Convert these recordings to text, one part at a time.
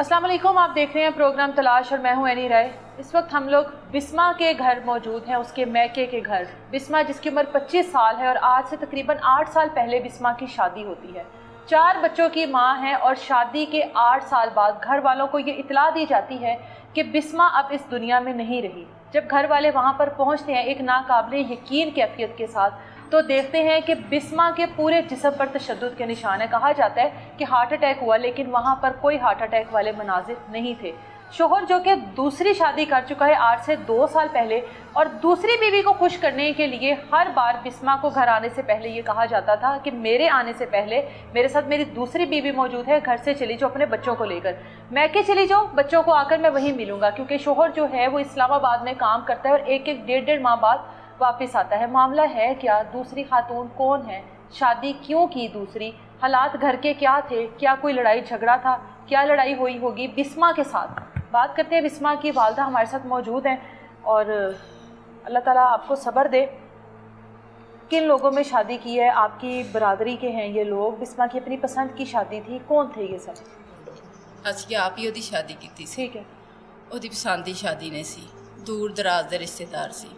अस्सलाम वालेकुम, आप देख रहे हैं प्रोग्राम तलाश और मैं हूं एनी राय। इस वक्त हम लोग बिस्मा के घर मौजूद हैं, उसके मैके के घर। बिस्मा जिसकी उम्र 25 साल है और आज से तकरीबन 8 साल पहले बिस्मा की शादी होती है। 4 बच्चों की मां है और शादी के 8 साल बाद घर वालों को ये इतला दी जाती है कि बिस्मा अब इस दुनिया में नहीं रही। जब घर वाले वहाँ पर पहुँचते हैं एक नाकाबिले यकीन कैफियत के साथ, तो देखते हैं कि बिस्मा के पूरे जिस्म पर तशद्दुद के निशान है। कहा जाता है कि हार्ट अटैक हुआ, लेकिन वहाँ पर कोई हार्ट अटैक वाले मनाजिर नहीं थे। शोहर जो कि दूसरी शादी कर चुका है आज से 2 साल पहले, और दूसरी बीवी को खुश करने के लिए हर बार बिस्मा को घर आने से पहले ये कहा जाता था कि मेरे आने से पहले मेरे साथ मेरी दूसरी बीवी मौजूद है, घर से चली जाओ अपने बच्चों को लेकर, मैके चली जाओ, बच्चों को आकर मैं वहीं मिलूंगा। क्योंकि शोहर जो है वो इस्लामाबाद में काम करता है और एक डेढ़ माह बाद वापस आता है। मामला है क्या, दूसरी खातून कौन है, शादी क्यों की दूसरी, हालात घर के क्या थे, क्या कोई लड़ाई झगड़ा था, क्या लड़ाई हुई होगी बिस्मा के साथ। बात करते हैं, बिस्मा की वालदा हमारे साथ मौजूद हैं और अल्लाह ताला आपको सब्र दे। किन लोगों में शादी की है, आपकी बरादरी के हैं ये लोग, बिस्मा की अपनी पसंद की शादी थी, कौन थे ये सब? ਅਸੀਂ ਆਪ ਹੀ ਉਹਦੀ ਸ਼ਾਦੀ ਕੀਤੀ ਸੀ। ठीक है, ਉਹਦੀ ਪਸੰਦ ਦੀ ਸ਼ਾਦੀ ਨਹੀਂ ਸੀ, ਦੂਰ ਦਰਾਜ਼ ਦੇ ਰਿਸ਼ਤੇਦਾਰ ਸੀ।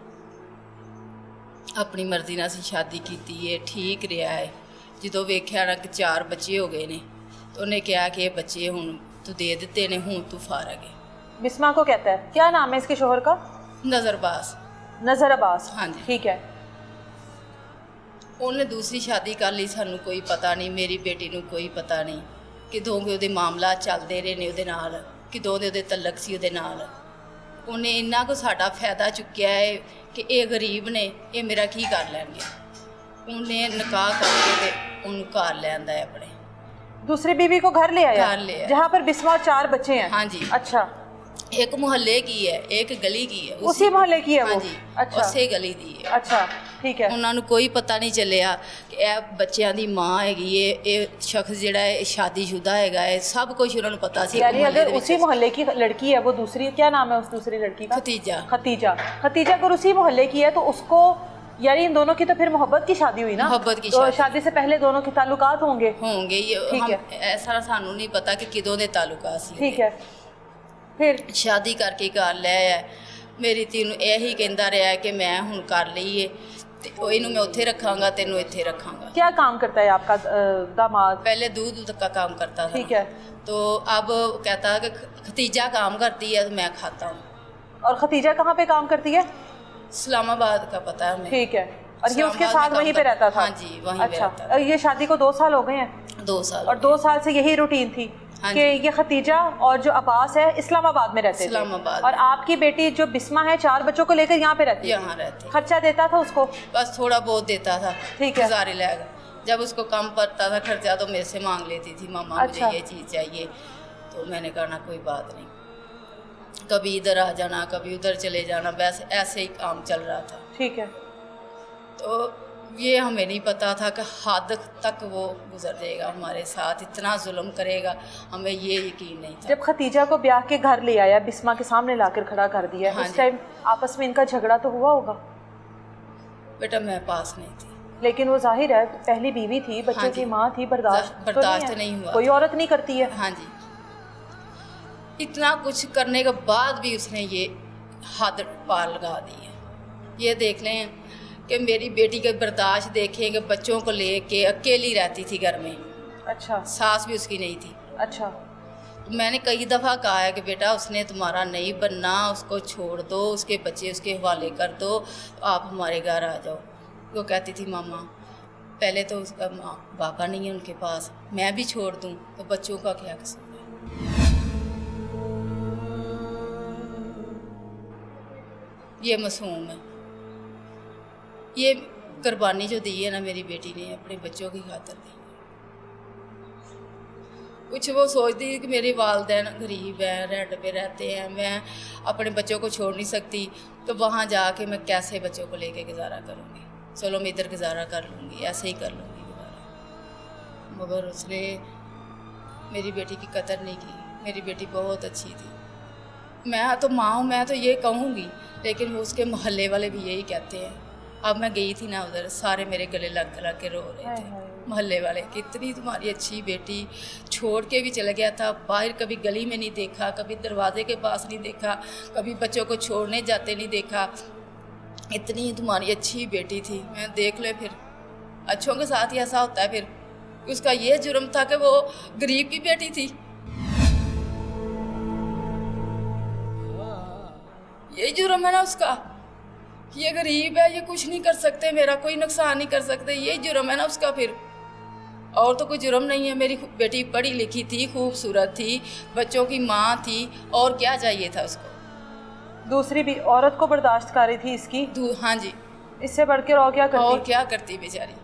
ਆਪਣੀ ਮਰਜ਼ੀ ਨਾਲ ਅਸੀਂ ਸ਼ਾਦੀ ਕੀਤੀ ਹੈ, ਠੀਕ ਰਿਹਾ ਹੈ। ਜਦੋਂ ਵੇਖਿਆ ਨਾ ਕਿ 4 ਬੱਚੇ ਹੋ ਗਏ ਨੇ, ਉਹਨੇ ਕਿਹਾ ਕਿ ਇਹ ਬੱਚੇ ਹੁਣ ਤੂੰ ਦੇ ਦਿੱਤੇ ਨੇ, ਹੁਣ ਤੂੰ ਫਾਰਗ ਹੈ। बिस्मा को कहता है, क्या नाम है इसके शोहर का? नज़रबाज। नज़र अब्बास। हाँ जी। ठीक है। ਉਹਨੇ ਦੂਸਰੀ ਸ਼ਾਦੀ ਕਰ ਲਈ, ਸਾਨੂੰ ਕੋਈ ਪਤਾ ਨਹੀਂ, ਮੇਰੀ ਬੇਟੀ ਨੂੰ ਕੋਈ ਪਤਾ ਨਹੀਂ। ਕਿਦੋਂ ਕਿ ਉਹਦੇ ਮਾਮਲਾ ਚੱਲਦੇ ਰਹੇ ਨੇ ਉਹਦੇ ਨਾਲ, ਕਿਦੋਂ ਦੇ ਉਹਦੇ ਤਲਕ ਸੀ ਉਹਦੇ ਨਾਲ। ਉਹਨੇ ਇੰਨਾ ਕੁ ਸਾਡਾ ਫਾਇਦਾ ਚੁੱਕਿਆ ਹੈ ਕਿ ਇਹ ਗਰੀਬ ਨੇ, ਇਹ ਮੇਰਾ ਕੀ ਕਰ ਲੈਣਗੇ। ਉਹਨੇ ਨਿਕਾਹ ਕਰਕੇ ਤੇ ਉਹਨੂੰ ਘਰ ਲੈ ਆਂਦਾ ਹੈ ਆਪਣੇ। दूसरी बीवी को घर ले आया? घर ले आया। जहाँ पर बिस्मा और 4 बच्चे हैं? हाँ जी। अच्छा, एक मोहल्ले की है, एक गली की है, उसी मोहल्ले की है हाँ वो? जी। अच्छा। उसे गली दी है। अच्छा, ठीक है। ਉਹਨਾਂ ਨੂੰ ਕੋਈ ਪਤਾ ਨਹੀਂ ਚੱਲਿਆ ਕਿ ਇਹ ਬੱਚਿਆਂ ਦੀ ਮਾਂ ਹੈਗੀ ਏ, ਇਹ ਸ਼ਖਸ ਜਿਹੜਾ ਹੈ शादीशुदा ਹੈਗਾ है, सब कुछ ਉਹਨਾਂ ਨੂੰ पता ਸੀ। यानी अगर उसी मोहल्ले की लड़की है वो दूसरी, क्या नाम है उस दूसरी लड़की का? खतीजा। खतीजा। खतीजा अगर उसी मोहल्ले की है तो उसको, यानी इन दोनों की तो फिर मोहब्बत की शादी हुई ना? मोहब्बत की तो शादी। शादी से पहले दोनों के ताल्लुकात होंगे? होंगे ये, ठीक है। ऐसा ਸਾਨੂੰ नहीं पता कि किदों ਦੇ ਤਾਲੁਕਾਤ ਸੀ। ठीक है। फिर शादी करके घर ले आया। मेरी धी ਨੂੰ ਇਹੀ ਕਹਿੰਦਾ ਰਿਹਾ ਕਿ मैं ਹੁਣ कर ਲਈਏ ਤੇ ਇਹਨੂੰ मैं ਉੱਥੇ ਰੱਖਾਂਗਾ, ਤੈਨੂੰ ਇੱਥੇ ਰੱਖਾਂਗਾ। क्या काम करता है आपका दामाद? पहले दूध का काम करता था। ठीक है। तो अब कहता है कि खतीजा काम करती है तो मैं खाता हूँ। और खतीजा कहाँ पे काम करती है? इस्लामाबाद का पता है हमें। ठीक है। और ये उसके इस्लामाबाद साथ में वहीं काम पे रहता था? हाँ जी, वहीं पे अच्छा। रहता था। और ये शादी को 2 साल हो गए हैं? 2 साल। और 2 साल से यही रूटीन थी हाँ कि ये खतीजा और जो अब्बास है इस्लामाबाद में रहते थे, इस्लामाबाद और आपकी बेटी जो बिस्मा है 4 बच्चों को लेकर यहाँ पे रहती है? यहाँ रहते। खर्चा देता था उसको? बस थोड़ा बहुत देता था। ठीक है। गुजारे लायक। जब उसको कम पड़ता था खर्चा तो मेरे से मांग लेती थी, मामा अच्छा। मुझे ये चीज़ चाहिए। तो मैंने कहा ना कोई बात नहीं, कभी इधर आ जाना, कभी उधर चले जाना, बस ऐसे ही काम चल रहा था। ठीक है। तो ये हमें नहीं पता था कि हद तक वो गुजर जाएगा हमारे साथ, इतना जुल्म करेगा, हमें ये यकीन नहीं था। जब खतीजा को ब्याह के घर ले आया, बिस्मा के सामने लाकर खड़ा कर दिया, हाँ उस जी। टाइम आपस में इनका झगड़ा तो हुआ होगा? बेटा मैं पास नहीं थी। लेकिन वो जाहिर है पहली बीवी थी, बच्चों हाँ की जी। माँ थी, बर्दाश्त बर्दाश्त है। नहीं हुआ। कोई औरत नहीं करती है। हाँ जी। इतना कुछ करने के बाद भी उसने ये हद पार लगा दी है। ये देख लें कि मेरी बेटी के बर्दाश्त देखें कि बच्चों को लेके अकेली रहती थी घर में, अच्छा। सास भी उसकी नहीं थी। अच्छा। तो मैंने कई दफ़ा कहा है कि बेटा उसने तुम्हारा नहीं बनना, उसको छोड़ दो, उसके बच्चे उसके हवाले कर दो, आप हमारे घर आ जाओ। वो कहती थी मामा पहले तो उसका माँ बाबा नहीं है उनके पास, मैं भी छोड़ दूँ तो बच्चों का क्या कसूर है। ये मासूम है। ये कुर्बानी जो दी है ना मेरी बेटी ने अपने बच्चों की खातर दी है। कुछ वो सोचती है कि मेरे वालिदैन गरीब हैं, रेंट पे रहते हैं, मैं अपने बच्चों को छोड़ नहीं सकती, तो वहाँ जाके मैं कैसे बच्चों को लेके गुजारा करूँगी। चलो मैं इधर गुजारा कर लूँगी, ऐसे ही कर लूँगी गुजारा। मगर उसने मेरी बेटी की कदर नहीं की। मेरी बेटी बहुत अच्छी थी। मैं तो माँ हूँ, मैं तो ये कहूँगी, लेकिन वो उसके मोहल्ले वाले भी यही कहते हैं। अब मैं गई थी ना उधर, सारे मेरे गले लग के रो रहे थे। मोहल्ले वाले, कितनी तुम्हारी अच्छी बेटी, छोड़ के भी चला गया था, बाहर कभी गली में नहीं देखा, कभी दरवाजे के पास नहीं देखा, कभी बच्चों को छोड़ने जाते नहीं देखा, इतनी तुम्हारी अच्छी बेटी थी। मैं देख ले फिर अच्छों के साथ ही ऐसा होता है। फिर उसका ये जुर्म था कि वो गरीब की बेटी थी, यही जुर्म है ना उसका, ये गरीब है, ये कुछ नहीं कर सकते, मेरा कोई नुकसान नहीं कर सकते, यही जुर्म है ना उसका। फिर और तो कोई जुर्म नहीं है। मेरी बेटी पढ़ी लिखी थी, खूबसूरत थी, बच्चों की माँ थी, और क्या चाहिए था उसको। दूसरी भी औरत को बर्दाश्त कर रही थी इसकी। हाँ जी, इससे बढ़ के और क्या करती? और क्या करती बेचारी।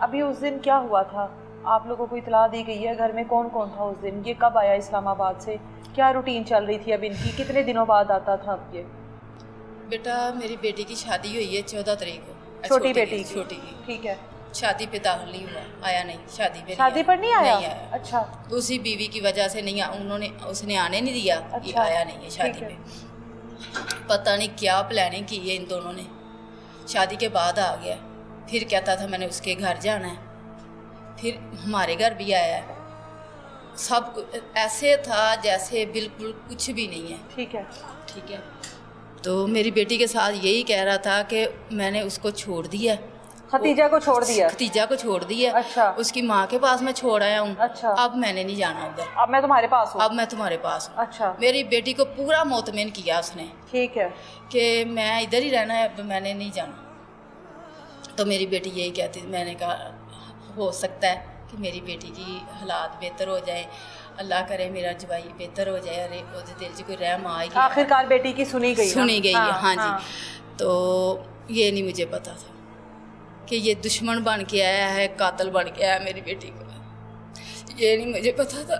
अभी उस दिन क्या हुआ था? आप लोगों को इतला दी गई है? घर में कौन कौन था उस दिन? ये कब आया इस्लामाबाद से? क्या रूटीन चल रही थी अब इनकी? कितने दिनों बाद आता था अब ये? बेटा मेरी बेटी की शादी हुई है 14 तारीख को। छोटी बेटी की? छोटी की। ठीक है। शादी पे दाखिल नहीं हुआ, आया नहीं शादी पे। शादी पर नहीं आया? नहीं आया। अच्छा। दूसरी बीवी की वजह से नहीं, उसने आने नहीं दिया। अच्छा। आया नहीं है शादी पे। पता नहीं क्या प्लानिंग की है इन दोनों ने। शादी के बाद आ गया, फिर कहता था मैंने उसके घर जाना है, फिर हमारे घर भी आया है। सब ऐसे था जैसे बिल्कुल कुछ भी नहीं है। ठीक है। ठीक है। तो मेरी बेटी के साथ यही कह रहा था कि मैंने उसको छोड़ दिया, खतीजा को छोड़ दिया? खतीजा को छोड़ दिया। अच्छा। उसकी माँ के पास मैं छोड़ आया हूँ। अच्छा। अब मैंने नहीं जाना उधर, अब मैं तुम्हारे पास हूँ। अब मैं तुम्हारे पास हूँ। अच्छा। मेरी बेटी को पूरा मोतमिन किया उसने। ठीक है। कि मैं इधर ही रहना है, अब मैंने नहीं जाना। तो मेरी बेटी यही कहती थी, मैंने कहा हो सकता है कि मेरी बेटी की हालात बेहतर हो जाए, अल्लाह करे मेरा जवाई बेहतर हो जाए। अरे वो दिल से कोई रहम आ गया। आखिरकार बेटी की सुनी गई है। हाँ जी। तो ये नहीं मुझे पता था कि ये दुश्मन बन के आया है, कातिल बन के आया मेरी बेटी को, ये नहीं मुझे पता था।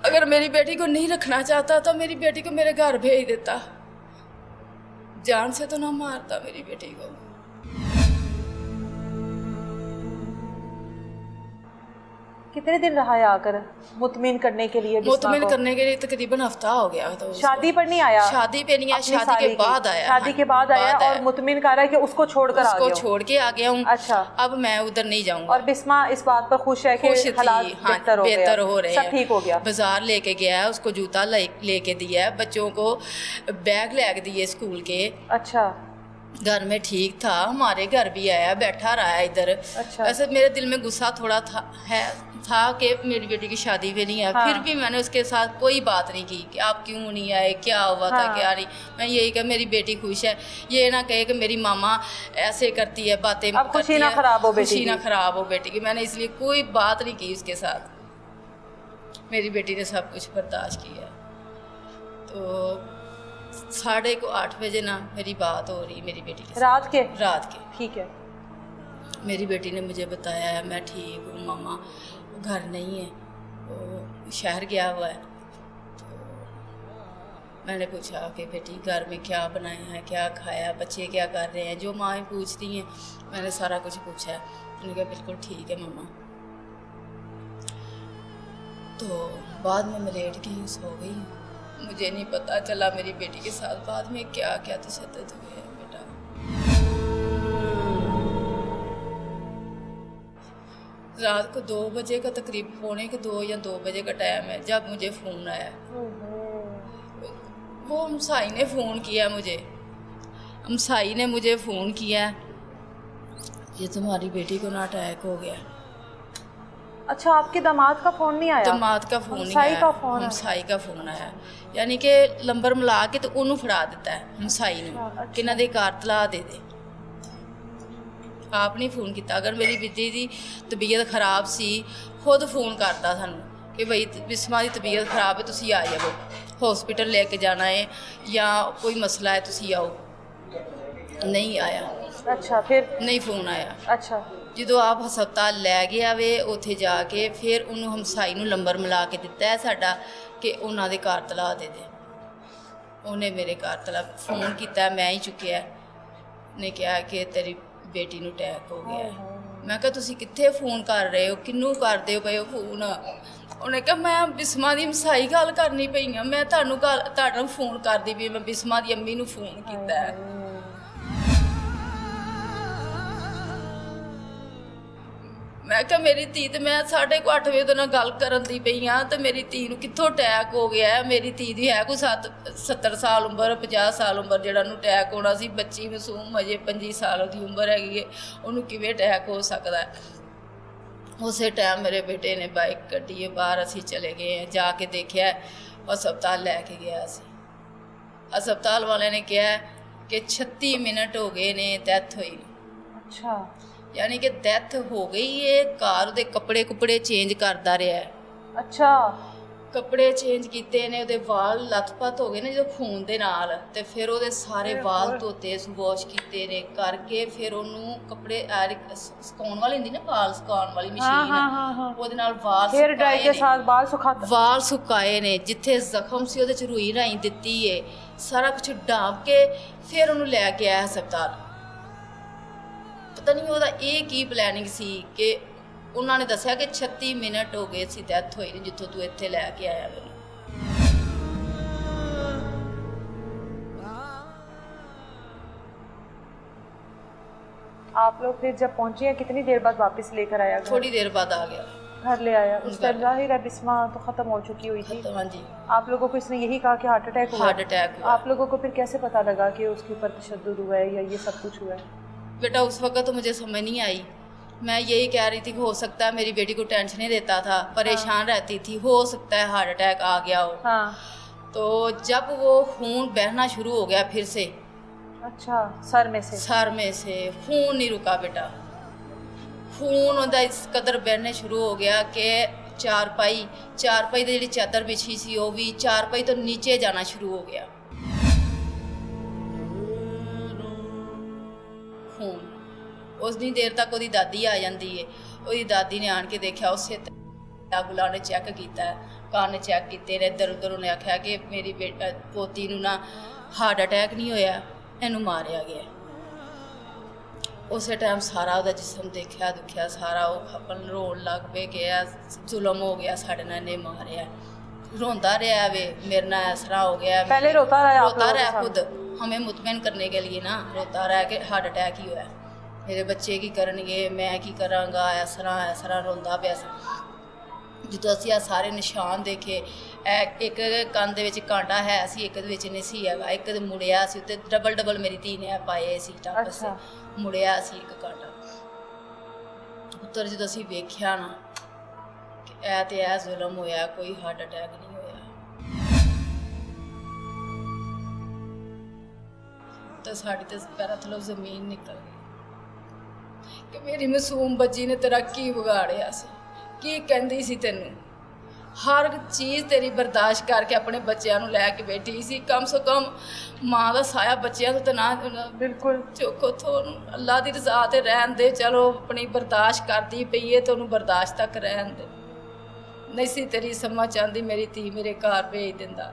अगर मेरी बेटी को नहीं रखना चाहता तो मेरी बेटी को मेरे घर भेज देता, जान से तो ना मारता मेरी बेटी को। कितने दिन रहा है आकर मुतमिन करने के लिए? मुतमिन करने के लिए तकरीबन हफ्ता हो गया। तो शादी पर नहीं आया? शादी पे नहीं आया, शादी के बाद आया। शादी के बाद आया और मुतमिन कर रहा है कि उसको छोड़कर आ गया। उसको छोड़ के आ गया हूँ। अच्छा। अब मैं उधर नहीं जाऊंगा। और बिस्मा इस बात पर खुश है कि हालात बेहतर हो रहे हैं, सब ठीक हो गया। बाजार लेके गया है, उसको जूता लेके दिया है, बच्चों को बैग लेके दिए स्कूल के। अच्छा। घर में ठीक था, हमारे घर भी आया, बैठा रहा है इधर। अच्छा। वैसे मेरे दिल में गुस्सा थोड़ा था कि मेरी बेटी की शादी पे नहीं आया। हाँ। फिर भी मैंने उसके साथ कोई बात नहीं की कि आप क्यों नहीं आए, क्या हुआ था। हाँ। क्या नहीं, मैं यही कहा मेरी बेटी खुश है, ये ना कहे कि मेरी मामा ऐसे करती है बातें। अब खुशी ना खराब हो बेटी की। खुशी ना खराब हो बेटी की। मैंने इसलिए कोई बात नहीं की उसके साथ। मेरी बेटी ने सब कुछ बर्दाश्त किया। तो 7:30 बजे ना मेरी बात हो रही मेरी बेटी के रात के? रात के। ठीक है। मेरी बेटी ने मुझे बताया है मैं ठीक हूँ मामा, घर नहीं है, वो शहर गया हुआ है। तो मैंने पूछा कि बेटी घर में क्या बनाया है, क्या खाया, बच्चे क्या कर रहे हैं, जो माँ पूछती हैं मैंने सारा कुछ पूछा है। उन्होंने कहा बिल्कुल ठीक है मम्मा। तो बाद में मैं लेट गई, सो गई। मुझे नहीं पता चला मेरी बेटी के साथ बाद में क्या क्या तशद्दुद हुए हैं बेटा। रात को 2 बजे का तकरीब, पौने के 2 या 2 बजे का टाइम है जब मुझे फ़ोन आया। वो हमसाई ने फ़ोन किया मुझे, हमसाई ने मुझे फ़ोन किया, ये तुम्हारी बेटी को ना अटैक हो गया। अच्छा, आपके दामाद का फ़ोन नहीं आया? दामाद का फ़ोन नहीं आया, हमसाई का फ़ोन आया। यानी कि नंबर मिला के तो उन्होंने फड़ा देता है हमसाई ने। अच्छा। कि ना दे कार तला दे दे। आप नहीं फ़ोन किया। अगर मेरी बेटी की तबीयत ख़राब सी, खुद फ़ोन करता सानू कि भाई बिस्मा की तबीयत ख़राब है, तुसी आ जाओ, हॉस्पिटल लेके जाना है या कोई मसला है, तुसी आओ। नहीं आया। अच्छा, फिर नहीं फ़ोन आया। अच्छा। ਜਦੋਂ आप ਹਸਪਤਾਲ ਲੈ ਗਿਆ ਵੇ, ਉੱਥੇ ਜਾ ਕੇ ਫਿਰ ਉਹਨੂੰ ਹਮਸਾਈ ਨੂੰ ਨੰਬਰ ਮਿਲਾ ਕੇ ਦਿੱਤਾ ਹੈ ਸਾਡਾ ਕਿ ਉਹਨਾਂ ਦੇ ਘਰ ਤਲਾ ਦੇ ਦੇ। ਉਹਨੇ ਮੇਰੇ ਘਰ ਤਲਾ फ़ोन ਕੀਤਾ, ਮੈਂ ਹੀ ਚੁੱਕਿਆ। ਨੇ ਕਿਹਾ ਕਿ ਤੇਰੀ बेटी ਨੂੰ ਅਟੈਕ ਹੋ ਗਿਆ। ਮੈਂ ਕਿਹਾ ਤੁਸੀਂ ਕਿੱਥੇ फ़ोन ਕਰ ਰਹੇ ਹੋ, ਕਿਹਨੂੰ ਕਰਦੇ ਹੋ ਪਏ ਹੋ फ़ोन? ਉਹਨੇ ਕਿਹਾ ਮੈਂ ਬਿਸਮਾ ਦੀ ਮਸਾਈ ਗੱਲ ਕਰਨੀ ਪਈ ਆ, ਮੈਂ ਤੁਹਾਨੂੰ ਫੋਨ ਕਰਦੀ ਵੀ ਮੈਂ ਬਿਸਮਾ ਦੀ ਅੰਮੀ ਨੂੰ ਫੋਨ ਕੀਤਾ ਹੈ। ਮੈਂ ਕਿਹਾ ਮੇਰੀ ਧੀ ਤੇ ਮੈਂ 8:30 ਵਜੇ ਤੋਂ ਨਾਲ ਗੱਲ ਕਰਨ ਦੀ ਪਈ ਆ ਤੇ ਮੇਰੀ ਧੀ ਨੂੰ ਕਿੱਥੋਂ ਅਟੈਕ ਹੋ ਗਿਆ ਹੈ। ਮੇਰੀ ਧੀ ਦੀ ਹੈ ਕੋਈ 70 ਸਾਲ ਉਮਰ, 50 ਸਾਲ ਉਮਰ, ਜਿਹੜਾ ਨੂੰ ਅਟੈਕ ਹੋਣਾ ਸੀ। ਬੱਚੀ ਮਾਸੂਮ ਅਜੇ 25 ਸਾਲ ਦੀ ਉਮਰ ਹੈਗੀ ਹੈ, ਉਹਨੂੰ ਕਿਵੇਂ ਅਟੈਕ ਹੋ ਸਕਦਾ ਹੈ। ਉਸੇ ਟਾਈਮ ਮੇਰੇ ਬੇਟੇ ਨੇ ਬਾਈਕ ਕੱਢੀ ਹੈ ਬਾਹਰ, ਅਸੀਂ ਚਲੇ ਗਏ ਹਾਂ। ਜਾ ਕੇ ਦੇਖਿਆ ਹਸਪਤਾਲ ਲੈ ਕੇ ਗਿਆ ਸੀ। ਹਸਪਤਾਲ ਵਾਲਿਆਂ ਨੇ ਕਿਹਾ ਕਿ 36 ਮਿੰਟ ਹੋ ਗਏ ਨੇ ਡੈਥ ਹੋਈ। ਅੱਛਾ, ਯਾਨੀ ਕਿ ਡੈਥ ਹੋ ਗਈ ਹੈ। ਕਾਰ ਦੇ ਕੱਪੜੇ ਚੇਂਜ ਕਰਦਾ ਰਿਹਾ ਹੈ। ਅੱਛਾ, ਕੱਪੜੇ ਚੇਂਜ ਕੀਤੇ ਨੇ, ਉਹਦੇ ਵਾਲ ਲੱਥਪੱਥ ਹੋ ਗਏ ਨੇ ਜਦੋਂ ਖੂਨ ਦੇ ਨਾਲ, ਤੇ ਫਿਰ ਉਹਦੇ ਸਾਰੇ ਵਾਲ ਧੋਤੇ, ਵਾਸ਼ ਕੀਤੇ ਨੇ ਕਰਕੇ, ਫਿਰ ਉਹਨੂੰ ਕੱਪੜੇ ਸੁਕਾਉਣ ਵਾਲੀ ਹੁੰਦੀ ਨਾ, ਵਾਲ ਸੁਕਾਉਣ ਵਾਲੀ ਮਸ਼ੀਨ, ਉਹਦੇ ਨਾਲ ਵਾਲ हेयर ड्राई के साथ ਵਾਲ ਸੁਕਾਏ ਨੇ। ਜਿੱਥੇ ਜ਼ਖਮ ਸੀ ਉਹਦੇ ਚ ਰੂਈ ਰਾਈ ਦਿੱਤੀ ਏ, ਸਾਰਾ ਕੁਝ ਢਾਂਪ ਕੇ ਫਿਰ ਉਹਨੂੰ ਲੈ ਕੇ ਆਇਆ ਹਸਪਤਾਲ। ਪਤਾ ਨਹੀਂ ਉਹਦਾ ਇਹ ਕੀ ਪਲੈਨਿੰਗ ਸੀ ਕਿ ਉਹਨਾਂ ਨੇ ਦੱਸਿਆ ਕਿ 36 ਮਿੰਟ ਹੋ ਗਏ ਸੀ ਡੈਥ ਹੋਈ ਨੇ ਜਿੱਥੋਂ ਤੂੰ ਇੱਥੇ ਲੈ ਕੇ ਆਇਆ ਮੈਨੂੰ। आप लोग फिर जब पहुंचे हैं कितनी देर बाद वापस लेकर आया घर? थोड़ी देर बाद आ गया, घर ले आया। उस टाइम जाहिर है बिस्मा तो खत्म हो चुकी हुई थी। हाँ जी। आप लोगों को इसने यही कहा कि हार्ट अटैक हुआ? हार्ट अटैक हुआ। आप लोगों को फिर कैसे पता लगा कि उसके ऊपर तशद्दुद हुआ है या ये सब कुछ हुआ है? बेटा उस वक्त तो मुझे समझ नहीं आई। मैं यही कह रही थी कि हो सकता है मेरी बेटी को टेंशन ही देता था, परेशान रहती थी, हो सकता है हार्ट अटैक आ गया हो। हाँ। तो जब वो खून बहना शुरू हो गया फिर से, अच्छा, सर में से खून नहीं रुका बेटा। खून ਉਹਦਾ ਇਸ ਕਦਰ ਬਹਿਣੇ ਸ਼ੁਰੂ ਹੋ ਗਿਆ ਕਿ ਚਾਰਪਾਈ ਦੀ ਜਿਹੜੀ ਚਾਦਰ ਵਿਛੀ ਸੀ ਉਹ ਵੀ ਚਾਰਪਾਈ ਤੋਂ ਨੀਚੇ ਜਾਣਾ ਸ਼ੁਰੂ ਹੋ ਗਿਆ ਖੂਨ। ਉਸ ਦੀ ਦੇਰ ਤੱਕ ਉਹਦੀ ਦਾਦੀ ਆ ਜਾਂਦੀ ਏ। ਉਹਦੀ ਦਾਦੀ ਨੇ ਆਣ ਕੇ ਦੇਖਿਆ, ਉਸੇ ਗੁਲਾ ਨੇ ਚੈੱਕ ਕੀਤਾ, ਕੰਨ ਚੈੱਕ ਕੀਤੇ ਨੇ, ਇੱਧਰ ਉੱਧਰ। ਉਹਨੇ ਆਖਿਆ ਕਿ ਮੇਰੀ ਪੋਤੀ ਨੂੰ ਨਾ ਹਾਰਟ ਅਟੈਕ ਨਹੀਂ ਹੋਇਆ, ਇਹਨੂੰ ਮਾਰਿਆ ਗਿਆ। ਉਸੇ ਟਾਈਮ ਸਾਰਾ ਉਹਦਾ ਜਿਸਮ ਦੇਖਿਆ ਦੁਖਿਆ ਸਾਰਾ, ਉਹ ਆਪਣ ਰੋਣ ਲੱਗ ਪਏ ਕਿ ਜ਼ੁਲਮ ਹੋ ਗਿਆ ਸਾਡੇ ਨਾਲ, ਇਹਨੇ ਮਾਰਿਆ। रोता रहा वे मेरे ना ऐसा हो गया। पहले रोता रहा खुद हमें मुतमईन करने के लिए ना, रोता रहा कि हार्ट अटैक ही हुआ, मेरे बच्चे की करनगे, मैं की करांगा, ऐसा रोंदा पिया। ਜਦੋਂ ਅਸੀਂ ਆ ਸਾਰੇ ਨਿਸ਼ਾਨ ਦੇਖੇ, ਇੱਕ ਕੰਨ ਦੇ ਵਿੱਚ ਕਾਂਟਾ ਹੈ ਸੀ, ਇੱਕ ਦੇ ਵਿੱਚ ਨਹੀਂ ਸੀ ਹੈਗਾ, ਇੱਕ ਦੇ ਮੁੜਿਆ ਸੀ, ਉੱਤੇ ਡਬਲ ਮੇਰੀ ਧੀ ਨੇ ਪਾਏ ਸੀ ਟਾਪਸ, ਮੁੜਿਆ ਸੀ ਇੱਕ ਕਾਂਟਾ। ਉੱਤਰ ਜਦੋਂ ਅਸੀਂ ਵੇਖਿਆ ਨਾ ਕਿ ਇਹ ਤੇ ਇਹ ਜ਼ੁਲਮ ਹੋਇਆ, ਕੋਈ ਹਾਰਟ ਅਟੈਕ ਨਹੀਂ ਹੋਇਆ। ਤਾਂ ਸਾਡੀ ਤੇ ਪੈਰਾਂ ਥੱਲੋਂ ਜ਼ਮੀਨ ਨਿਕਲ ਗਈ ਕਿ ਮੇਰੀ ਮਾਸੂਮ ਬੱਚੀ ਨੇ ਤੇਰਾ ਕੀ ਵਿਗਾੜਿਆ ਸੀ, ਕੀ ਕਹਿੰਦੀ ਸੀ ਤੈਨੂੰ, ਹਰ ਚੀਜ਼ ਤੇਰੀ ਬਰਦਾਸ਼ਤ ਕਰਕੇ ਆਪਣੇ ਬੱਚਿਆਂ ਨੂੰ ਲੈ ਕੇ ਬੈਠੀ ਸੀ। ਕਮ ਸੇ ਕਮ ਮਾਂ ਦਾ ਸਾਇਆ ਬੱਚਿਆਂ ਤੋਂ ਤਾਂ ਨਾ ਬਿਲਕੁਲ ਚੁੱਕੋ, ਤੁਹਾਨੂੰ ਅੱਲਾ ਦੀ ਰਜ਼ਾ ਤੇ ਰਹਿਣ ਦੇ। ਚਲੋ ਆਪਣੀ ਬਰਦਾਸ਼ਤ ਕਰਦੀ ਪਈ ਹੈ, ਤੁਹਾਨੂੰ ਬਰਦਾਸ਼ਤ ਤੱਕ ਰਹਿਣ ਦੇ। ਨਹੀਂ ਸੀ ਤੇਰੀ ਸਮਝ ਆਉਂਦੀ, ਮੇਰੀ ਧੀ ਮੇਰੇ ਘਰ ਭੇਜ ਦਿੰਦਾ।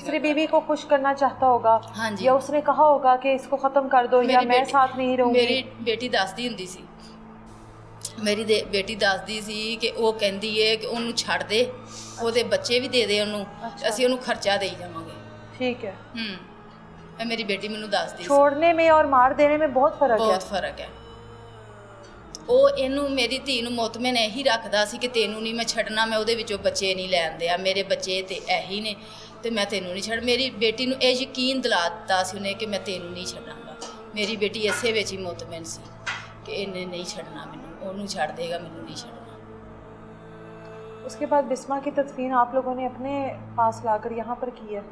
दूसरी बीवी को खुश करना चाहता होगा, हाँ जी, या उसने कहा होगा कि इसको खत्म कर दो या मैं साथ नहीं रहूंगी। मेरी बेटी दसदी हुंदी सी, मेरी बेटी दसदी सी कि ਉਹ ਕਹਿੰਦੀ ਏ ਕਿ ਉਹਨੂੰ ਛੱਡ ਦੇ, ਉਹਦੇ ਬੱਚੇ ਵੀ ਦੇ ਦੇ ਉਹਨੂੰ, ਅਸੀਂ ਉਹਨੂੰ ਖਰਚਾ ਦੇਈ ਜਾਵਾਂਗੇ। ठीक है। ਇਹ ਮੇਰੀ ਬੇਟੀ ਮੈਨੂੰ ਦੱਸਦੀ ਸੀ। छोड़ने में और मार देने में बहुत फर्क है। ਬਹੁਤ ਫਰਕ ਹੈ। ਉਹ ਇਹਨੂੰ ਮੇਰੀ ਧੀ ਨੂੰ ਮੁਤਮਿਨ ਇਹੀ ਰੱਖਦਾ ਸੀ ਕਿ ਤੈਨੂੰ ਨਹੀਂ ਮੈਂ ਛੱਡਣਾ, ਮੈਂ ਉਹਦੇ ਵਿੱਚੋਂ ਬੱਚੇ ਨਹੀਂ ਲੈਣ ਦਿਆ, ਮੇਰੇ ਬੱਚੇ ਤੇ ਇਹੀ ਨੇ ਤੇ ਮੈਂ ਤੈਨੂੰ ਨਹੀਂ ਛੱਡ। ਮੇਰੀ ਬੇਟੀ ਨੂੰ ਇਹ ਯਕੀਨ ਦਿਲਾ ਦਿੱਤਾ ਸੀ ਉਹਨੇ ਕਿ ਮੈਂ ਤੈਨੂੰ ਨਹੀਂ ਛੱਡਾਂਗਾ। ਮੇਰੀ ਬੇਟੀ ਇਸੇ ਵਿੱਚ ਹੀ ਮੁਤਮਿਨ ਸੀ ਕਿ ਇਹਨੇ ਨਹੀਂ ਛੱਡਣਾ ਮੈਨੂੰ, ਉਹਨੂੰ ਛੱਡ ਦੇਗਾ, ਮੈਨੂੰ नहीं ਛੱਡਣਾ। उसके बाद बिस्मा की तदफीन आप लोगों ने अपने पास लाकर यहाँ पर की है?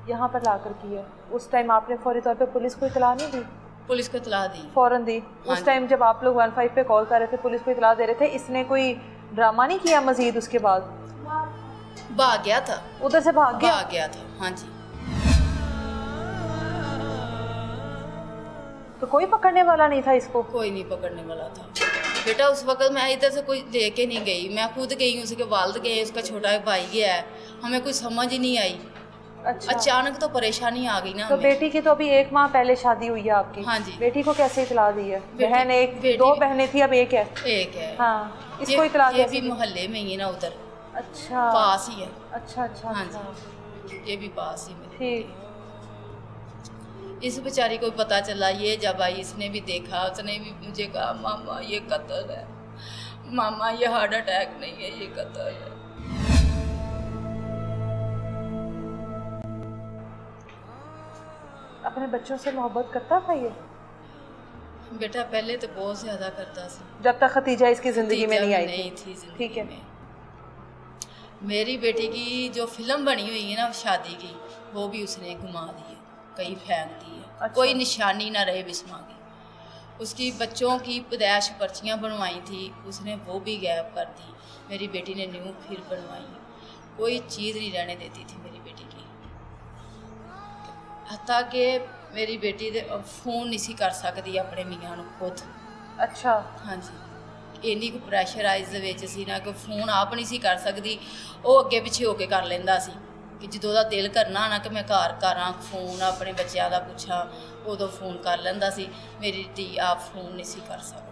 यहाँ पर लाकर की है। उस टाइम आपने फौरी तौर पे पुलिस को इतला नहीं दी? पुलिस को इतला दी, फौरन दी। उस टाइम जब आप लोग 15 पे कॉल कर रहे थे, पुलिस को इतला दे रहे थे, इसने कोई ड्रामा नहीं किया मजीद? उसके बाद भाग गया था, उधर से भाग गया था। हाँ जी। तो कोई पकड़ने वाला नहीं था इसको? कोई नहीं पकड़ने वाला था बेटा। उस वक्त मैं इधर से कोई लेके नहीं गई, मैं खुद गई, उसके वालिद गए, उसका छोटा भाई गया है, हमें कोई समझ ही नहीं आई। अच्छा। अचानक तो परेशानी आ गई ना तो हमें। बेटी की तो अभी 1 माह पहले शादी हुई है आपकी? हाँ जी। बेटी को कैसे इतला दी है? बहन एक, बेटी- 2 बहनें थी, अब एक है। एक है। हाँ, इसको इतला ये कैसे भी दी? मोहल्ले में ही है ना, उधर अच्छा, पास ही है। अच्छा अच्छा हाँ अच्छा। जी, ये भी पास ही मेरी ठीक। बेटी। इस बेचारी को पता चला, ये जब आई इसने भी देखा, उसने भी मुझे कहा मामा ये कत्ल है, मामा ये हार्ट अटैक नहीं है, ये कत्ल है। अपने बच्चों से मोहब्बत करता था ये? बेटा पहले तो बहुत ज़्यादा करता था, जब तक खतीजा इसकी ज़िंदगी में नहीं आई नहीं थी। थी ज़िंदगी ठीक है। में। मेरी बेटी की जो फिल्म बनी हुई है ना शादी की, वो भी उसने घुमा दी है, कहीं फेंक दी है। अच्छा। कोई निशानी ना रहे बिस्मा की। उसकी बच्चों की पैदाइश पर्चियाँ बनवाई थी, उसने वो भी गायब कर दी। मेरी बेटी ने न्यू फिर बनवाई, कोई चीज़ नहीं रहने देती थी मेरी बेटी की। हत्ता कि मेरी बेटी दे फ़ोन नहीं सी कर सकती अपने मियाँ ਨੂੰ खुद। अच्छा। हाँ जी, ਇੰਨੀ ਕੁ ਪ੍ਰੈਸ਼ਰਾਈਜ਼ ਦੇ ਵਿੱਚ ਸੀ ਨਾ ਕਿ ਫੋਨ ਆਪ ਨਹੀਂ ਸੀ ਕਰ ਸਕਦੀ, ਉਹ ਅੱਗੇ ਪਿੱਛੇ ਹੋ ਕੇ ਕਰ ਲੈਂਦਾ ਸੀ ਕਿ ਜਦੋਂ ਉਹਦਾ ਦਿਲ ਕਰਨਾ ਨਾ ਕਿ ਮੈਂ ਘਰ ਕਰਾਂ ਫੋਨ ਆਪਣੇ ਬੱਚਿਆਂ ਦਾ ਪੁੱਛਾਂ, ਉਦੋਂ ਫੋਨ ਕਰ ਲੈਂਦਾ ਸੀ। ਮੇਰੀ ਧੀ ਆਪ ਫੋਨ नहीं सी कर सकती।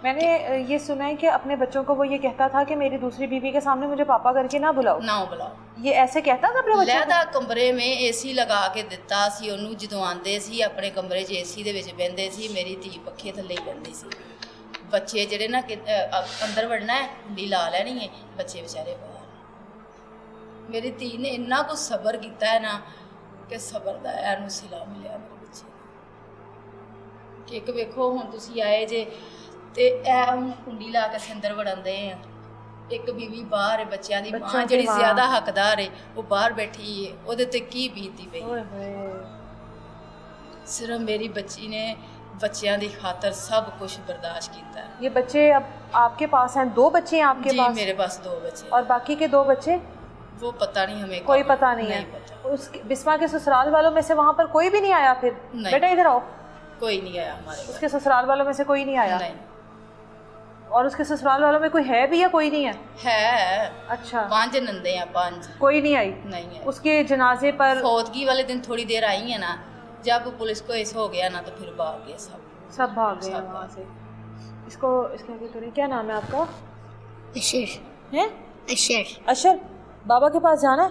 मैंने ये सुना है कि अपने बच्चों को वो ये कहता था कि मेरी दूसरी बीवी के सामने मुझे पापा करके ना बुलाओ। ਨਾ ਬੁਲਾਓ। ये ऐसे कहता था अपने बच्चों को? ਲਹਿਦਾ ਕਮਰੇ में ਏਸੀ ਲਗਾ ਕੇ ਦਿੱਤਾ ਸੀ ਉਹਨੂੰ, ਜਦੋਂ ਆਉਂਦੇ ਸੀ ਆਪਣੇ ਕਮਰੇ 'ਚ ਏਸੀ ਦੇ ਵਿੱਚ ਬਹਿੰਦੇ ਸੀ, ਮੇਰੀ ਧੀ ਪੱਖੇ ਥੱਲੇ ਹੀ ਬਹਿੰਦੀ ਸੀ। ਬੱਚੇ ਜਿਹੜੇ ਨਾ ਅੰਦਰ ਵੜਨਾ ਹੈ, ਕੁੰਡੀ ਲਾ ਲੈਣੀ ਹੈ, ਬੱਚੇ ਵਿਚਾਰੇ ਬਾਹਰ। ਮੇਰੀ ਧੀ ਨੇ ਇੰਨਾ ਕੁ ਸਬਰ ਕੀਤਾ ਹੈ ਨਾ ਕਿ ਸਬਰ ਦਾ ਇਹਨੂੰ ਸਿਲਾ ਮਿਲਿਆ ਮੇਰੇ ਬੱਚੇ ਨੂੰ। ਕਿ ਇੱਕ ਵੇਖੋ ਹੁਣ ਤੁਸੀਂ ਆਏ ਜੇ ਤੇ ਇਹ ਹੁਣ ਕੁੰਡੀ ਲਾ ਕੇ ਅਸੀਂ ਅੰਦਰ ਵੜਾਉਂਦੇ ਆ, ਇੱਕ ਬੀਵੀ ਬਾਹਰ ਹੈ, ਬੱਚਿਆਂ ਦੀ ਬੱਚਿਆਂ ਮਾਂ ਦੀ ਜਿਹੜੀ ਮਾਂ। ਜ਼ਿਆਦਾ ਹੱਕਦਾਰ ਹੈ ਉਹ ਬਾਹਰ ਬੈਠੀ ਹੈ, ਉਹਦੇ ਤੇ ਕੀ ਬੀਤਦੀ ਪਈ। ओए होए। ਸਿਰਫ ਮੇਰੀ ਬੱਚੀ ਨੇ ਬੱਚਿਆਂ ਦੀ ਖਾਤਰ ਸਭ ਕੁਝ ਬਰਦਾਸ਼ਤ ਕੀਤਾ ਹੈ। ये बच्चे अब आपके पास हैं? 2 बच्चे हैं आपके जी पास? मेरे पास 2 बच्चे हैं। और बाकी के 2 बच्चे? वो पता नहीं हमें कोई कहाँ- पता नहीं है। पता, उस बिस्मा के ससुराल वालों में से वहाँ पर कोई भी नहीं आया फिर? नहीं। बेटा इधर आओ। कोई नहीं आया हमारे घर। उसके ससुराल वालों में से कोई नहीं आया? नहीं। और उसके ससुराल वालों में कोई है भी या कोई नहीं है? है अच्छा। 5 नंदे हैं, 5 कोई नहीं आई? नहीं है। उसके जनाजे पर? फौतगी वाले दिन थोड़ी देर आई है ना, जब पुलिस को ऐसा हो गया ना तो फिर भाग गए सब भाग गए सब वहाँ से। इसको इसके आगे करें। क्या नाम है आपका? अशर। हैं? अशर। अशर। बाबा के पास जाना है?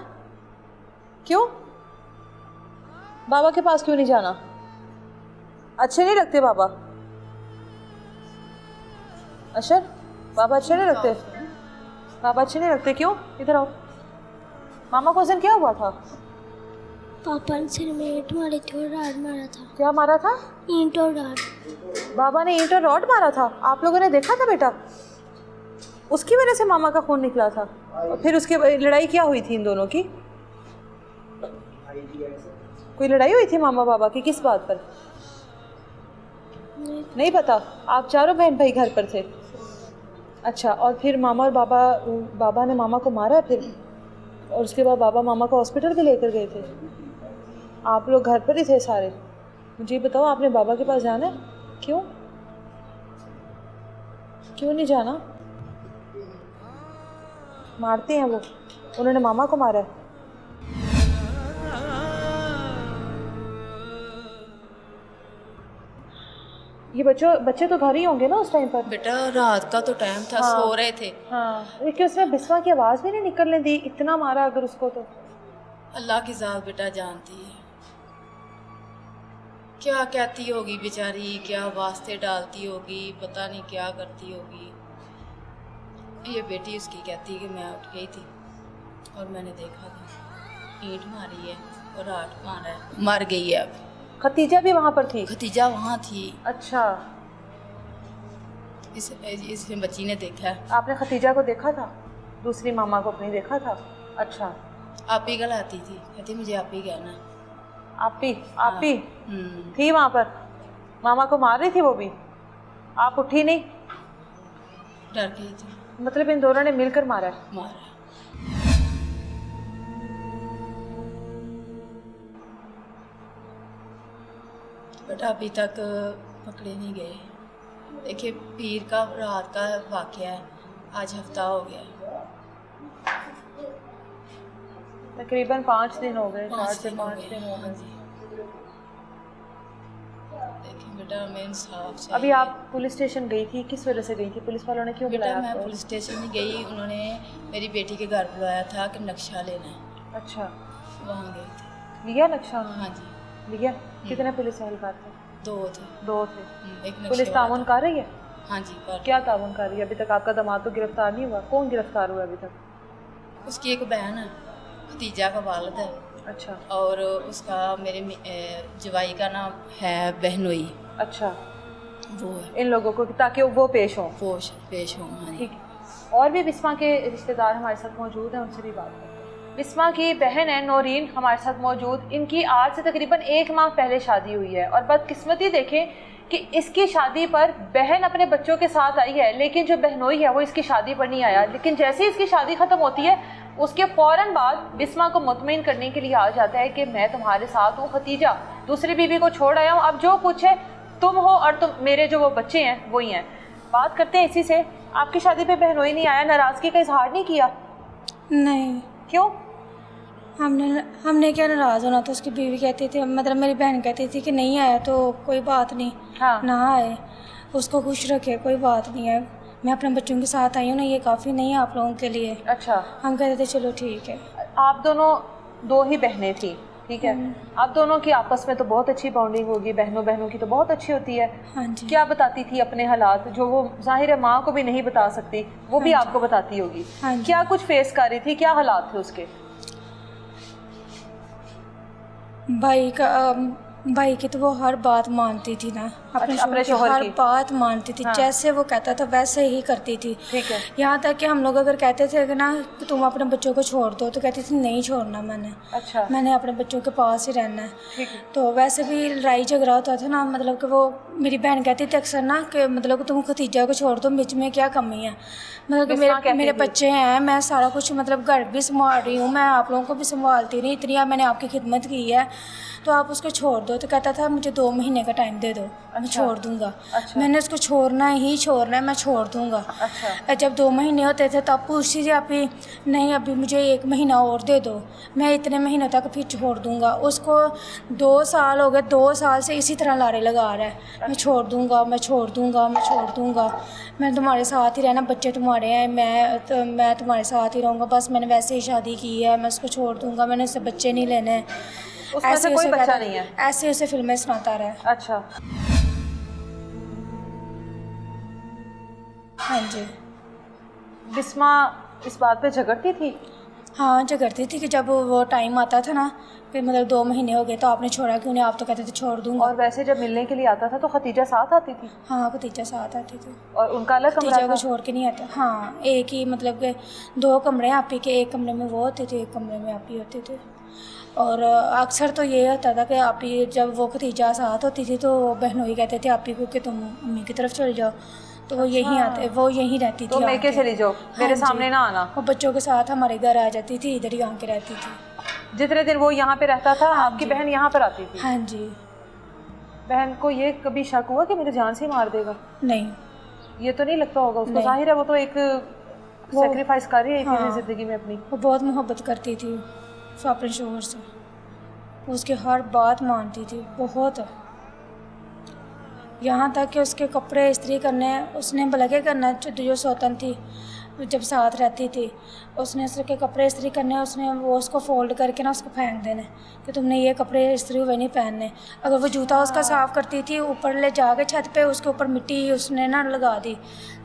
क्यों? बाबा के पास क्यों नहीं जाना? अच्छे नहीं लगते बाबा? अशर, बाबा अच्छे नहीं लगते? बाबा अच्छे नहीं लगते, क्यों? इधर आओ। मामा को उस दिन क्या हुआ था? पापा ने सिर में ईंट मारी थी और राड मारा था। क्या मारा था? ईंट और राड। बाबा ने ईंट और रॉड मारा था? आप लोगों ने देखा था बेटा? उसकी वजह से मामा का खून निकला था? और फिर उसके लड़ाई क्या हुई थी इन दोनों की? कोई लड़ाई हुई थी मामा बाबा की, किस बात पर? नहीं पता। आप चारों बहन भाई घर पर थे? अच्छा। और फिर मामा और बाबा ने मामा को मारा फिर? और उसके बाद बाबा मामा को हॉस्पिटल भी लेकर गए थे? आप लोग घर पर ही थे सारे? मुझे बताओ, आपने बाबा के पास जाना है? क्यों? क्यों नहीं जाना? मारते हैं वो? उन्होंने मामा को मारा है? ये बच्चे तो घर ही होंगे ना उस टाइम पर? बेटा रात का तो टाइम था, हाँ। सो रहे थे। हाँ, लेकिन उसने बिस्वा की आवाज़ भी नहीं निकलने दी, इतना मारा अगर उसको तो। अल्लाह की ज़ात बेटा जानती है क्या कहती होगी बेचारी, क्या वास्ते डालती होगी, पता नहीं क्या करती होगी। ये बेटी उसकी कहती कि मैं उठ गई थी और मैंने देखा था ईंट मारी है और राट मारा है, मर गई है। अब खतीजा भी वहाँ पर थी? खतीजा वहाँ थी। अच्छा। इस बच्ची ने देखा है। आपने खतीजा को देखा था? दूसरी मामा को अपनी देखा था? अच्छा। आप ही गलाती थी, कहती मुझे आप ही कहना। आप ही हम्म। थी वहाँ पर? मामा को मार रही थी वो भी? आप उठी नहीं? डर गई थी। मतलब इन दोनों ने मिलकर मारा है? मारा। बेटा अभी तक पकड़े नहीं गए। देखिए पीर का रात का वाक़या है, आज हफ्ता हो गया, तकरीबन 5 दिन हो गए, 4 से 5 गए। दिन हो हाँ गए। जी। देखिए बेटा हमें इंसाफ चाहिए। अभी आप पुलिस स्टेशन गई थी, किस वजह से गई थी? पुलिस वालों ने क्यों बेटा बुलाया मैं आपको? पुलिस स्टेशन नहीं गई, उन्होंने मेरी बेटी के घर बुलाया था कि नक्शा लेना है, अच्छा, वहाँ गई थी। लिया नक्शा उन्होंने? हाँ जी, लिया। कितने पुलिस एहलकार थे? 2 थे। 2 थे। एक नक्शे पुलिस वाला ताउन था। कर रही है? हाँ जी कर। क्या ताउन कर रही है? अभी तक आपका दामाद तो गिरफ्तार नहीं हुआ। कौन गिरफ्तार हुआ अभी तक? उसकी एक बहन है, भतीजा का वालिद है, अच्छा और उसका मेरे जवाई का नाम है बहनोई, अच्छा, वो है, इन लोगों को ताकि वो पेश हों। पेश हों। हाँ जी। ठीक है। और भी बिस्मा के रिश्तेदार हमारे साथ मौजूद हैं, उनसे भी बात करते हैं। बिस्मा की बहन है नौरीन हमारे साथ मौजूद। इनकी आज से तकरीबन 1 माह पहले शादी हुई है और बदकिस्मती देखें कि इसकी शादी पर बहन अपने बच्चों के साथ आई है, लेकिन जो बहनोई है वो इसकी शादी पर नहीं आया। लेकिन जैसे ही इसकी शादी ख़त्म होती है उसके फ़ौरन बाद बिस्मा को मुतमईन करने के लिए आ जाता है कि मैं तुम्हारे साथ हूँ खतीजा, दूसरी बीवी को छोड़ आया हूँ, अब जो कुछ है तुम हो और तुम मेरे जो वो बच्चे हैं वही हैं। बात करते हैं इसी से। आपकी शादी पे बहनोई नहीं आया, नाराज़गी का इजहार नहीं किया? नहीं, क्यों? हमने क्या नाराज़ होना था। उसकी बीवी कहती थी, मतलब मेरी बहन कहती थी कि नहीं आया तो कोई बात नहीं, हाँ। ना आए, उसको खुश रखे, कोई बात नहीं है, मैं अपने बच्चों के साथ आई हूँ ना, ये काफ़ी नहीं है आप लोगों के लिए। अच्छा, हम कहते थे चलो ठीक है। आप दोनों 2 ही बहनें थी, ठीक है। आप दोनों की आपस में तो बहुत अच्छी बॉन्डिंग होगी, बहनों बहनों की तो बहुत अच्छी होती है। हाँ जी। क्या बताती थी अपने हालात, जो वो जाहिर है माँ को भी नहीं बता सकती, वो भी आपको बताती होगी? हाँ जी। क्या कुछ फेस कर रही थी, क्या हालात थे उसके? भाई की तो वो हर बात मानती थी ना, अपने अपने शौहर शौहर की हर की? बात मानती थी। हाँ। जैसे वो कहता था वैसे ही करती थी। ठीक है। यहाँ तक कि हम लोग अगर कहते थे कि ना कि तुम अपने बच्चों को छोड़ दो, तो कहती थी नहीं छोड़ना अच्छा, मैंने अपने बच्चों के पास ही रहना है। ठीक है। तो वैसे भी लड़ाई झगड़ा होता था ना, मतलब कि वो मेरी बहन कहती थी अक्सर ना कि मतलब कि तुम खतीजा को छोड़ दो, बीच में क्या कमी है, मतलब कि बिस्मा कहती मेरे थी? बच्चे हैं, मैं सारा कुछ मतलब घर भी संभाल रही हूँ, मैं आप लोगों को भी संभालती रही, इतनी मैंने आपकी खिदमत की है, तो आप उसको छोड़ दो। तो कहता था मुझे 2 महीने का टाइम दे दो, मैं छोड़ दूँगा। अच्छा। मैंने उसको छोड़ना ही छोड़ना है, मैं छोड़ दूँगा। अच्छा, जब 2 महीने होते थे तब पूछती थी आप ही, नहीं अभी मुझे 1 महीना और दे दो, मैं इतने महीनों तक फिर छोड़ दूँगा। उसको 2 साल हो गए, 2 साल से इसी तरह लारे लगा रहा है, मैं छोड़ दूँगा, मैं छोड़ दूँगा, मैं छोड़ दूँगा, मैं तुम्हारे साथ ही रहना, बच्चे तुम्हारे हैं, मैं तुम्हारे साथ ही रहूँगा, बस मैंने वैसे ही शादी की है, मैं उसको छोड़ दूँगा, मैंने उससे बच्चे नहीं लेने। उसमें से कोई बच्चा नहीं है? ऐसे उसे फिल्में सुनाता रहा है। अच्छा। हाँ जी। बिस्मा इस बात पे झगड़ती थी? हाँ झगड़ती थी कि जब वो टाइम आता था ना, फिर मतलब 2 महीने हो गए तो आपने छोड़ा क्यों नहीं, आप तो कहते थे छोड़ दूँगा। और वैसे जब मिलने के लिए आता था तो खतीजा साथ आती थी? हाँ भतीजा साथ आती थी। और उनका अलग कमरा भतीजा को था? छोड़ के नहीं आता। हाँ एक ही, मतलब कि 2 कमरे हैं आप ही के, एक कमरे में वो होते थे, एक कमरे में आप ही होते थे। और अक्सर तो ये होता था कि आप ही, जब वो भतीजा साथ होती थी तो बहनोई कहते थे आप ही को कि तुम मम्मी की तरफ चल जाओ, तो वो यहीं आते, वो यहीं रहती थी। तो मैं के आके। चली जाओ, मेरे हाँ जी। सामने ना आना। वो बच्चों के साथ हमारे घर आ जाती थी, इधर ही आके रहती थी। जितने दिन वो यहाँ पे रहता था हाँ आपकी जी। बहन यहाँ पर आती थी? हाँ जी। बहन को ये कभी शक हुआ कि मुझे जान से ही मार देगा? नहीं। ये तो नहीं लगता होगा उसको? नहीं। जाहिर है वो तो एक सेक्रीफाइस कर रही है हाँ। ज़िंदगी में अपनी। वो बहुत मोहब्बत करती थी अपने शोहर से, उसकी हर बात मानती थी बहुत, यहाँ तक कि उसके कपड़े इस्त्री करने उसने भला क्या करना, जो सौतन थी जब साथ रहती थी, उसने उसके कपड़े इस्त्री करने, उसने वो उसको फोल्ड करके ना उसको फेंक देने कि तुमने ये कपड़े इस्त्री हुए नहीं पहनने। अगर वो जूता उसका साफ़ करती थी, ऊपर ले जाके छत पे उसके ऊपर मिट्टी उसने ना लगा दी,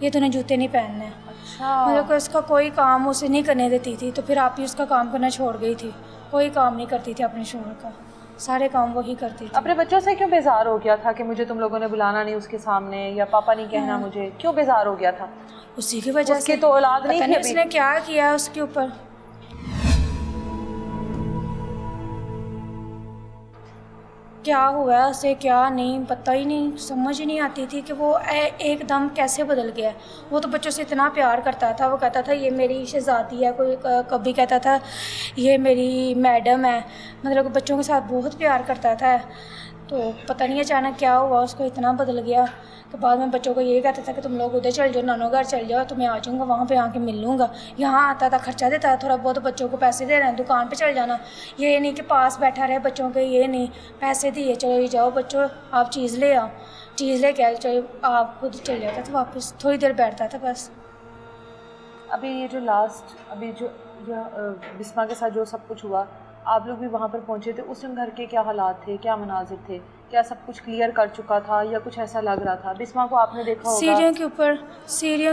ये तूने जूते नहीं पहनने। अच्छा। मतलब कि उसका कोई काम उसे नहीं करने देती थी, तो फिर आप ही उसका काम करना छोड़ गई थी, कोई काम नहीं करती थी अपने शोहर का, सारे काम वही करती थी। अपने बच्चों से क्यों बेजार हो गया था कि मुझे तुम लोगों ने बुलाना नहीं उसके सामने, या पापा नहीं कहना मुझे, क्यों बेजार हो गया था? उसी की वजह उसकी से तो औलाद नहीं पता थी नहीं अभी। उसने क्या किया उसके ऊपर। क्या हुआ उसे क्या नहीं पता ही नहीं, समझ ही नहीं आती थी कि वो एकदम कैसे बदल गया। वो तो बच्चों से इतना प्यार करता था, वो कहता था ये मेरी शहजादी है, कोई कभी कहता था ये मेरी मैडम है, मतलब बच्चों के साथ बहुत प्यार करता था। तो पता नहीं अचानक क्या हुआ, उसको इतना बदल गया कि बाद में बच्चों को ये कहता था कि तुम लोग उधर चल जाओ, नानो घर चल जाओ, तो मैं आ जाऊँगा, वहाँ पे आके मिल लूँगा। यहाँ आता था, खर्चा देता था थोड़ा बहुत, बच्चों को पैसे दे रहे हैं, दुकान पे चल जाना। ये नहीं कि पास बैठा रहे बच्चों के, ये नहीं, पैसे दिए चलो ये जाओ बच्चों आप चीज़ ले आओ, चीज़ ले के आओ, चलो आप खुद चल जाता था वापस, थोड़ी देर बैठता था बस। अभी ये जो लास्ट अभी जो बिस्मा के साथ जो सब कुछ हुआ, आप लोग भी वहाँ पर पहुँचे थे, उस दिन घर के क्या हालात थे, क्या मनाजिर थे, क्या सब कुछ क्लियर कर चुका था या कुछ ऐसा लग रहा था? बिस्मा को आपने देखा होगा, सीढ़ियों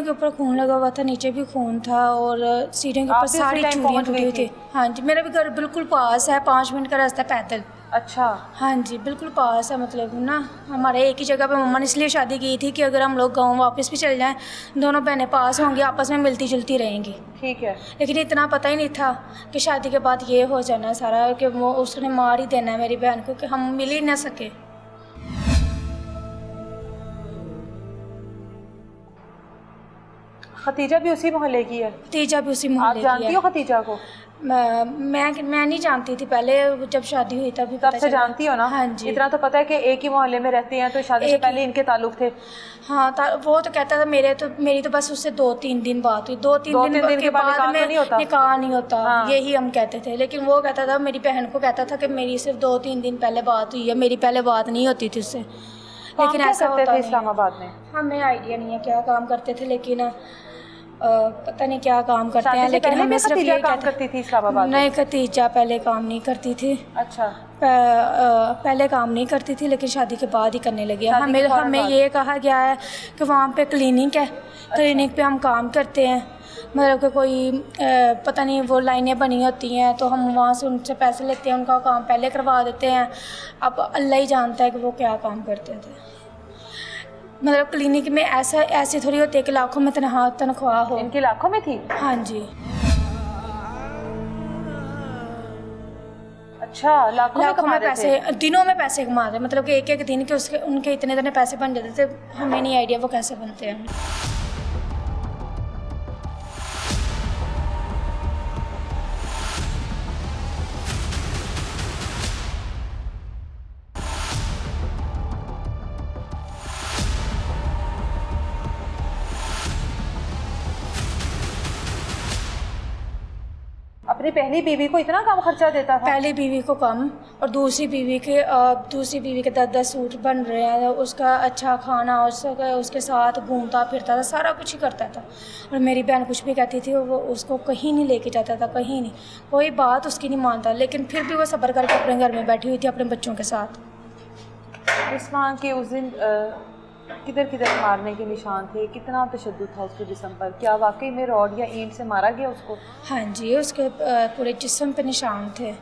के ऊपर खून लगा हुआ था, नीचे भी खून था और सीढ़ियों के आप ऊपर भी उसी सारी टाइम चूड़ियाँ पहुंच टूटी गई हुई थी। हाँ जी, मेरा भी घर बिल्कुल पास है, 5 मिनट का रास्ता पैदल। अच्छा, हाँ जी बिल्कुल पास है, मतलब ना हमारे एक ही जगह पे मम्मा ने इसलिए शादी की थी कि अगर हम लोग गांव वापस भी चल जाएं, दोनों बहनें पास होंगी, आपस में मिलती जुलती रहेंगी। ठीक है। लेकिन इतना पता ही नहीं था कि शादी के बाद ये हो जाना सारा, कि वो उसने मार ही देना है मेरी बहन को, कि हम मिल ही ना सके। खतीजा भी उसी मोहल्ले की है? खतीजा भी उसी आप मोहल्ले की जानती है। हो खतीजा को? मैं नहीं जानती थी पहले, जब शादी हुई तभी तब पता से चला। जानती हो ना? हाँ जी। इतना तो पता है कि एक ही मोहल्ले में रहती हैं, तो शादी से पहले इनके ताल्लुक थे। हाँ वो तो कहता था मेरी तो बस उससे 2-3 दिन बात हुई, 2-3 दिन के बाद निकाह तो में नहीं होता? निकाह नहीं होता। हाँ। यही हम कहते थे, लेकिन वो कहता था, मेरी बहन को कहता था कि मेरी सिर्फ 2-3 दिन पहले बात हुई है, मेरी पहले बात नहीं होती थी उससे। लेकिन ऐसा करते होता थे नहीं है। इस्लामाबाद में? हमें आइडिया नहीं है क्या काम करते थे, लेकिन पता नहीं क्या काम करते हैं, शादी से लेकिन पहले हमें भी सिर्फ खतीजा ये काम कहते करती थी इस्लामाबाद में? नहीं, खतीजा पहले काम नहीं करती थी। अच्छा, पहले काम नहीं करती थी, लेकिन शादी के बाद ही करने लगी है। शादी के फौरन हमें बाद? ये कहा गया है कि वहाँ पे क्लिनिक है, क्लिनिक पे हम काम करते हैं, मतलब कि कोई पता नहीं वो लाइनें बनी होती हैं, तो हम वहाँ से उनसे पैसे लेते हैं, उनका काम पहले करवा देते हैं। अब अल्लाह ही जानता है कि वो क्या काम करते थे। मतलब क्लिनिक में ऐसे थोड़ी होती है कि लाखों में तनख्वाह हो। इनके लाखों में थी? हाँ जी, अच्छा, लाखों में कमा रहे थे? पैसे, दिनों में पैसे कमा रहे, मतलब कि एक दिन के उनके इतने पैसे बन जाते थे, हमें नहीं आइडिया वो कैसे बनते हैं। अपनी पहली बीवी को इतना कम खर्चा देता था? पहली बीवी को कम, और दूसरी बीवी के 10-10 सूट बन रहे हैं, उसका अच्छा खाना, उसके साथ घूमता फिरता था, सारा कुछ ही करता था। और मेरी बहन कुछ भी कहती थी, वो उसको कहीं नहीं लेके जाता था, कहीं नहीं, कोई बात उसकी नहीं मानता, लेकिन फिर भी वो सब्र करके अपने घर में बैठी हुई थी अपने बच्चों के साथ। बिस्मा के उस दिन किधर किधर मारने के निशान थे, कितना तशद्दुद था उसके जिस्म पर? क्या वाकई में रॉड या ईंट से मारा गया उसको? हाँ जी, उसके पूरे जिस्म पे निशान थे,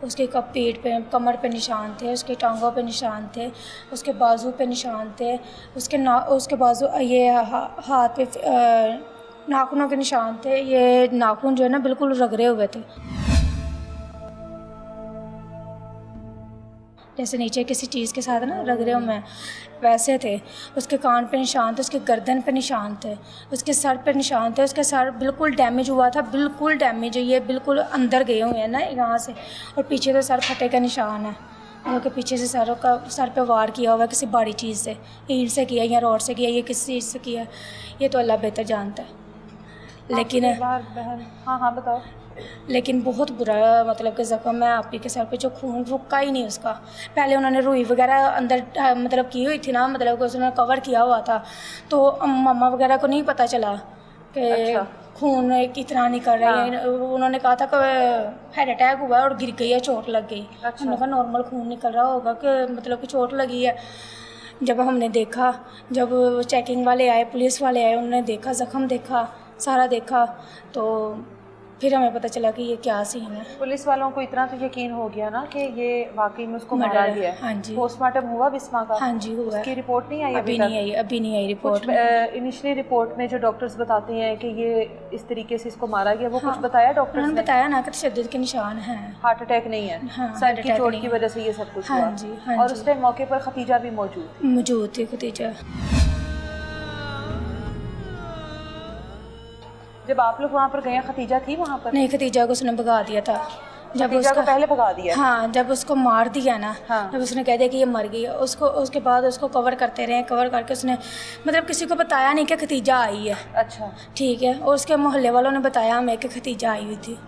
उसके पीठ पे, कमर पे निशान थे, उसके टांगों पे निशान थे, उसके बाजू पे निशान थे, उसके बाजू ये हाथ पे नाखूनों के निशान थे। ये नाखून जो है ना बिल्कुल रगड़े हुए थे, जैसे नीचे किसी चीज़ के साथ ना रगड़े हुए वैसे थे। उसके कान पे निशान थे, उसके गर्दन पे निशान थे, उसके सर पे निशान थे। उसका सर बिल्कुल डैमेज हुआ था, बिल्कुल डैमेज है, ये बिल्कुल अंदर गए हुए हैं ना यहाँ से, और पीछे तो सर फटे का निशान है, क्योंकि पीछे से सर पे वार किया हुआ है किसी बड़ी चीज़ से, ईंट से किया या रॉड से किया, ये किस चीज़ से किया, ये तो अल्लाह बेहतर जानता है। लेकिन बहन, हाँ बताओ। लेकिन बहुत बुरा मतलब कि ज़ख्म है आपी के सर पे, जो खून रुका ही नहीं उसका। पहले उन्होंने रुई वगैरह अंदर मतलब की हुई थी ना, मतलब कि उसने कवर किया हुआ था, तो मम्मा वगैरह को नहीं पता चला कि अच्छा। खून कितना निकल रहा है। उन्होंने कहा था कि हेड अटैक हुआ है और गिर गई है, चोट लग गई। अच्छा। उन्होंने कहा नॉर्मल खून निकल रहा होगा कि मतलब कि चोट लगी है। जब हमने देखा, जब चेकिंग वाले आए, पुलिस वाले आए, उन्होंने देखा, ज़ख्म देखा, सारा देखा, तो फिर हमें पता चला कि ये क्या सीन है। पुलिस वालों को इतना तो यकीन हो गया ना कि ये वाकई में उसको मारा गया है। हाँ जी, पोस्टमार्टम हुआ बिस्मा का? हाँ जी हुआ है। उसकी रिपोर्ट नहीं आई? अभी नहीं आई रिपोर्ट। इनिशियली रिपोर्ट में जो डॉक्टर्स बताते हैं कि ये इस तरीके से इसको मारा गया, वो कुछ बताया डॉक्टर्स उन्होंने ने? बताया ना कि तशद्दुद के निशान हैं, हार्ट अटैक नहीं है, हाँ, सर हार्ट की अटैक चोट नहीं की है। वजह से ये सब कुछ हाँ हुआ। जी, हाँ और जी। उस टाइम मौके पर खतीजा भी मौजूद थी खतीजा। जब आप लोग वहाँ पर गए, खतीजा थी वहाँ पर? नहीं, खतीजा को उसने भगा दिया था, जब भतीजा को पहले भगा दिया। हाँ, जब उसको मार दिया ना, हाँ। जब उसने कह दिया कि ये मर गई, उसके बाद उसको कवर करते रहे, कवर करके उसने मतलब किसी को बताया नहीं कि खतीजा आई है। अच्छा। ठीक है, और उसके मोहल्ले वालों ने बताया हमें कि खतीजा आई हुई थी।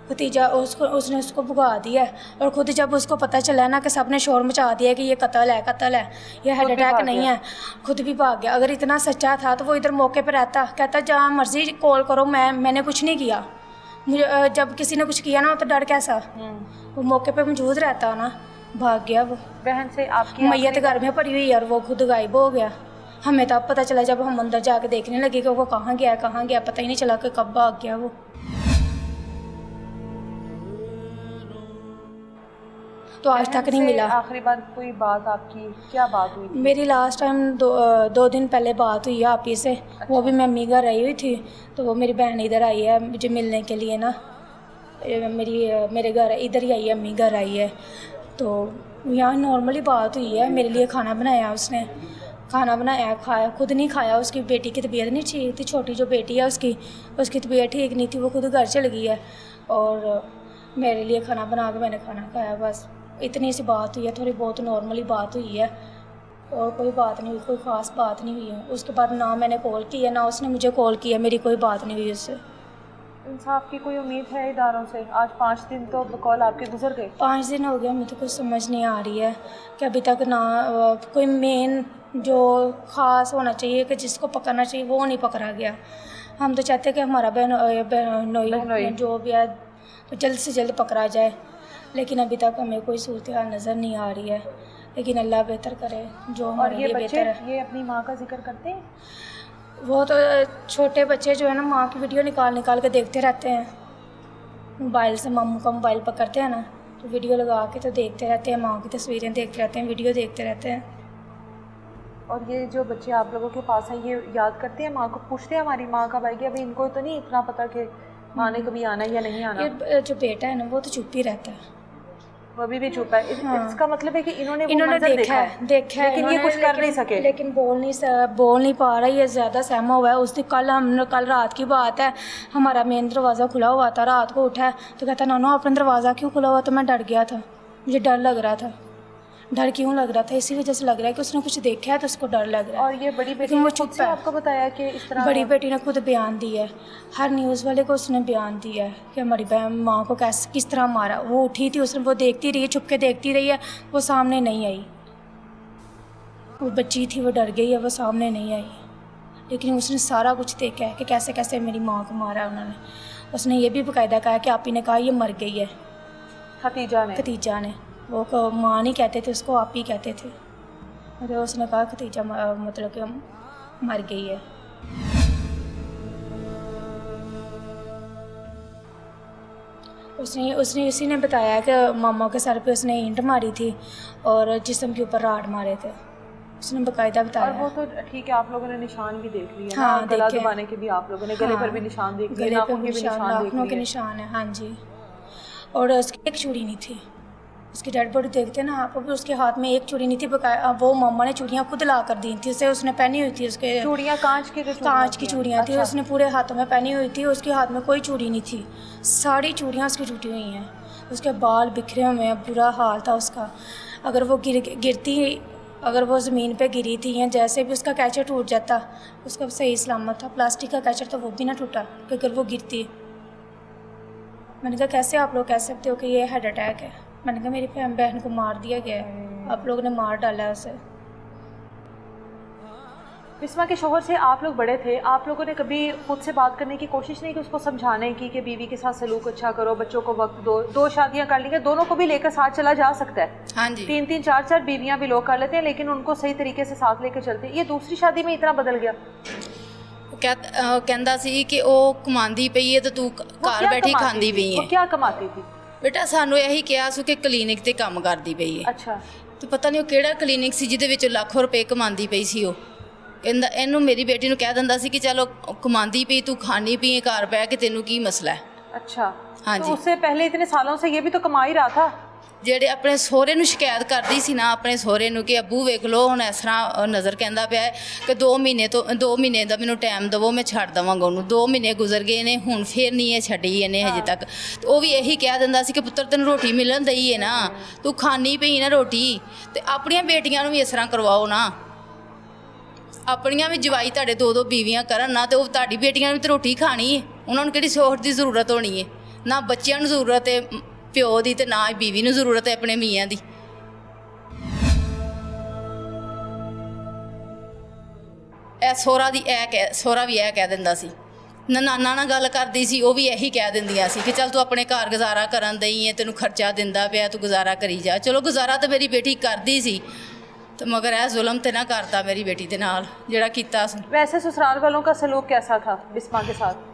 खतीजा उसने उसको भगा दिया है, और खुद जब उसको पता चला ना कि सब ने शोर मचा दिया कि ये कत्ल है, ये हेड अटैक नहीं है, खुद भी भाग गया। अगर इतना सच्चा था तो वो इधर मौके पर रहता, कहता जहाँ मर्जी कॉल करो, मैंने कुछ नहीं किया। मुझे जब किसी ने कुछ किया ना तो डर कैसा, वो मौके पे मौजूद रहता ना, भाग गया वो। बहन से आपकी मैयत घर में पड़ी हुई और वो खुद गायब हो गया। हमें तब पता चला जब हम अंदर जाके देखने लगे कि वो कहाँ गया, पता ही नहीं चला कि कब भाग गया वो। तो आज तक नहीं मिला। आखिरी बार कोई बात आपकी क्या बात हुई थी? मेरी लास्ट टाइम दो दिन पहले बात हुई है आप ही से। अच्छा। वो भी मैं अम्मी घर आई हुई थी, तो वो मेरी बहन इधर आई है मुझे मिलने के लिए ना, मेरे घर इधर ही आई है, अम्मी घर आई है। तो यहाँ नॉर्मली बात हुई है, मेरे लिए खाना बनाया उसने, खाना बनाया, खाया, खुद नहीं खाया। उसकी बेटी की तबीयत नहीं ठीक थी, छोटी जो बेटी है उसकी तबीयत ठीक नहीं थी, वो खुद घर चल गई है, और मेरे लिए खाना बना के मैंने खाना खाया। बस इतनी सी बात हुई है, थोड़ी बहुत नॉर्मली बात हुई है, और कोई बात नहीं हुई, कोई ख़ास बात नहीं हुई है। उसके बाद ना मैंने कॉल किया ना उसने मुझे कॉल किया, मेरी कोई बात नहीं हुई उससे। इंसाफ की कोई उम्मीद है इदारों से? आज 5 दिन तो कॉल आपके गुजर गए। 5 दिन हो गए, मुझे तो कुछ समझ नहीं आ रही है कि अभी तक ना कोई मेन जो ख़ास होना चाहिए कि जिसको पकड़ना चाहिए वो नहीं पकड़ा गया। हम तो चाहते हैं कि हमारा बहनोई जो भी है तो जल्द से जल्द पकड़ा जाए, लेकिन अभी तक हमें कोई सूरत हाल नज़र नहीं आ रही है। लेकिन अल्लाह बेहतर करे, जो हमारे लिए बेहतर है। ये अपनी माँ का जिक्र करते हैं? वो तो छोटे बच्चे जो है ना माँ की वीडियो निकाल के देखते रहते हैं मोबाइल से। मामू का मोबाइल पकड़ते हैं ना तो वीडियो लगा के तो देखते रहते हैं, माँ की तस्वीरें देखते रहते हैं, वीडियो देखते रहते हैं। और ये जो बच्चे आप लोगों के पास हैं, ये याद करते हैं माँ को, पूछते हैं हमारी माँ कब आएगी? अभी इनको तो नहीं इतना पता कि माँ ने कभी आना या नहीं आना। ये जो बेटा है ना वो तो चुप ही रहता है, वो अभी भी चुप है। इसका मतलब है कि इन्होंने देखा है लेकिन ये कुछ कर नहीं सके, लेकिन बोल नहीं पा रहा। ये ज़्यादा सहमा हुआ है। उस दिन कल रात की बात है, हमारा मेन दरवाज़ा खुला हुआ था, रात को उठा तो कहता नानो अपना दरवाज़ा क्यों खुला हुआ? तो मैं डर गया था, मुझे डर लग रहा था। डर क्यों लग रहा था? इसी वजह से लग रहा है कि उसने कुछ देखा है तो उसको डर लग रहा है। और ये बड़ी बेटी वो ने चुप खुद से आपको बताया कि इस तरह? बड़ी बेटी ने खुद बयान दिया है, हर न्यूज़ वाले को उसने बयान दिया है कि हमारी माँ को किस तरह मारा। वो उठी थी, उसने वो देखती रही है, छुप के देखती रही है, वो सामने नहीं आई। वो बच्ची थी, वो डर गई है, वो सामने नहीं आई। लेकिन उसने सारा कुछ देखा है कि कैसे कैसे मेरी माँ को मारा है उन्होंने। उसने ये भी बाकायदा कहा कि आप ही ने कहा ये मर गई है, खतीजा ने। वो माँ नहीं कहते थे उसको, आप ही कहते थे। तो उसने कहा खतीजा मतलब कि मर गई है। उसने इसी ने बताया कि मामा के सर पे उसने ईंट मारी थी और जिस्म के ऊपर राड मारे थे, उसने बाकायदा बताया। और वो तो ठीक है, आप लोगों ने निशान भी देख लिए। हाँ, गला दबाने के भी आप लोगों ने, गले पर भी निशान देख लिए, नाखून के भी निशान देख लिए। नाखूनों के निशान है, हाँ जी। और उसकी एक चूड़ी नहीं थी, उसकी डेड बॉडी देखते ना आप, भी उसके हाथ में एक चूड़ी नहीं थी। वो मामा ने चूड़ियाँ खुद ला कर दी थी उसे, उसने पहनी हुई थी। उसके चूड़ियाँ कांच की चूड़ियाँ थी, उसने पूरे हाथों में पहनी हुई थी। उसके हाथ में कोई चूड़ी नहीं थी, सारी चूड़ियाँ उसकी टूटी हुई हैं। उसके बाल बिखरे हुए हैं, बुरा हाल था उसका। अगर वो गिरती अगर वो ज़मीन पे गिरी थी या जैसे भी उसका कैचर टूट जाता, उसका सही सलामत था। प्लास्टिक का कैचर तो वो भी ना टूटा कि अगर वो गिरती। मैंने कहा कैसे आप लोग कह सकते हो कि ये हेड अटैक है? मैंने कहा मेरी बहन को मार दिया गया है, आप लोगों ने मार डाला है उसे। बिस्मा के शोहर से आप लोग बड़े थे, आप लोगों ने कभी खुद से बात करने की कोशिश नहीं की, उसको समझाने की कि बीवी के साथ सलूक अच्छा करो, बच्चों को वक्त दो? 2 शादियां कर ली हैं, दोनों को भी लेकर साथ चला जा सकता है। हाँ जी। 3-3 4-4 बीवियां भी लोग कर लेते हैं, लेकिन उनको सही तरीके से साथ लेकर चलते हैं। ये दूसरी शादी में इतना बदल गया। कहता सी कि ਉਹ ਕਮਾਉਂਦੀ ਪਈ ਹੈ ਤੇ ਤੂੰ ਘਰ ਬੈਠੀ ਖਾਂਦੀ ਪਈ ਹੈ। वो क्या कमाती थी? ਬੇਟਾ ਸਾਨੂੰ ਇਹੀ ਕਿਹਾ ਸੀ ਕਿ ਕਲੀਨਿਕ ਤੇ ਕੰਮ ਕਰਦੀ ਪਈ ਹੈ। अच्छा। ਤੇ ਪਤਾ ਨਹੀਂ ਉਹ ਕਿਹੜਾ ਕਲੀਨਿਕ ਸੀ ਜਿਹਦੇ ਵਿੱਚ ਲੱਖੋਂ ਰੁਪਏ ਕਮਾਉਂਦੀ ਪਈ ਸੀ। ਉਹ ਕਹਿੰਦਾ ਇਹਨੂੰ ਮੇਰੀ ਬੇਟੀ ਨੂੰ ਕਹਿ ਦਿੰਦਾ ਸੀ ਕਿ ਚਲੋ ਕਮਾਉਂਦੀ ਪਈ, ਤੂੰ ਖਾਣੀ ਪਈ ਘਰ ਬਹਿ ਕੇ, ਤੈਨੂੰ ਕੀ ਮਸਲਾ ਹੈ। अच्छा। हाँ तो जी। उससे पहले इतने सालों से ये भी तो कमा ही रहा था। ਜਿਹੜੇ ਆਪਣੇ ਸਹੁਰੇ ਨੂੰ ਸ਼ਿਕਾਇਤ ਕਰਦੀ ਸੀ ਨਾ, ਆਪਣੇ ਸਹੁਰੇ ਨੂੰ ਕਿ ਅੱਬੂ ਵੇਖ ਲਓ ਹੁਣ ਇਸ ਤਰ੍ਹਾਂ ਨਜ਼ਰ ਕਹਿੰਦਾ ਪਿਆ ਹੈ ਕਿ 2 ਮਹੀਨੇ ਦਾ ਮੈਨੂੰ ਟਾਈਮ ਦੇਵੋ, ਮੈਂ ਛੱਡ ਦੇਵਾਂਗਾ ਉਹਨੂੰ। 2 ਮਹੀਨੇ ਗੁਜ਼ਰ ਗਏ ਨੇ, ਹੁਣ ਫਿਰ ਨਹੀਂ ਇਹ ਛੱਡੀ ਇਹਨੇ ਹਜੇ ਤੱਕ। ਤੇ ਉਹ ਵੀ ਇਹੀ ਕਹਿ ਦਿੰਦਾ ਸੀ ਕਿ ਪੁੱਤਰ ਤੈਨੂੰ ਰੋਟੀ ਮਿਲਣ ਦਈ ਹੈ ਨਾ, ਤੂੰ ਖਾਣੀ ਪਈ ਨਾ ਰੋਟੀ। ਤੇ ਆਪਣੀਆਂ ਬੇਟੀਆਂ ਨੂੰ ਵੀ ਇਸ ਤਰ੍ਹਾਂ ਕਰਵਾਓ ਨਾ, ਆਪਣੀਆਂ ਵੀ ਜਵਾਈ ਤੁਹਾਡੇ 2-2 ਬੀਵੀਆਂ ਕਰਨ ਨਾ, ਤੇ ਉਹ ਤੁਹਾਡੀ ਬੇਟੀਆਂ ਨੇ ਵੀ ਤਾਂ ਰੋਟੀ ਖਾਣੀ ਹੈ। ਉਹਨਾਂ ਨੂੰ ਕਿਹੜੀ ਸੋਚ ਦੀ ਜ਼ਰੂਰਤ ਹੋਣੀ ਹੈ? ਨਾ ਬੱਚਿਆਂ ਨੂੰ ਜ਼ਰੂਰਤ ਹੈ ਪਿਓ ਦੀ, ਤੇ ਨਾ ਹੀ ਬੀਵੀ ਨੂੰ ਜ਼ਰੂਰਤ ਹੈ ਆਪਣੇ ਮੀਆਂ ਦੀ। ਇਹ ਸਹੁਰਾ ਵੀ ਇਹ ਕਹਿ ਦਿੰਦਾ ਸੀ। ਨਾਨਾ ਨਾਲ ਗੱਲ ਕਰਦੀ ਸੀ, ਉਹ ਵੀ ਇਹੀ ਕਹਿ ਦਿੰਦੀਆਂ ਸੀ ਕਿ ਚੱਲ ਤੂੰ ਆਪਣੇ ਘਰ ਗੁਜ਼ਾਰਾ ਕਰਨ ਦਈ ਹੈ, ਤੈਨੂੰ ਖਰਚਾ ਦਿੰਦਾ ਪਿਆ, ਤੂੰ ਗੁਜ਼ਾਰਾ ਕਰੀ ਜਾ। ਚਲੋ ਗੁਜ਼ਾਰਾ ਤਾਂ ਮੇਰੀ ਬੇਟੀ ਕਰਦੀ ਸੀ, ਤੇ ਮਗਰ ਇਹ ਜ਼ੁਲਮ ਤੇ ਨਾ ਕਰਤਾ ਮੇਰੀ ਬੇਟੀ ਦੇ ਨਾਲ ਜਿਹੜਾ ਕੀਤਾ ਸੀ। वैसे ससुराल वालों का सलूक कैसा था बिस्मा के साथ?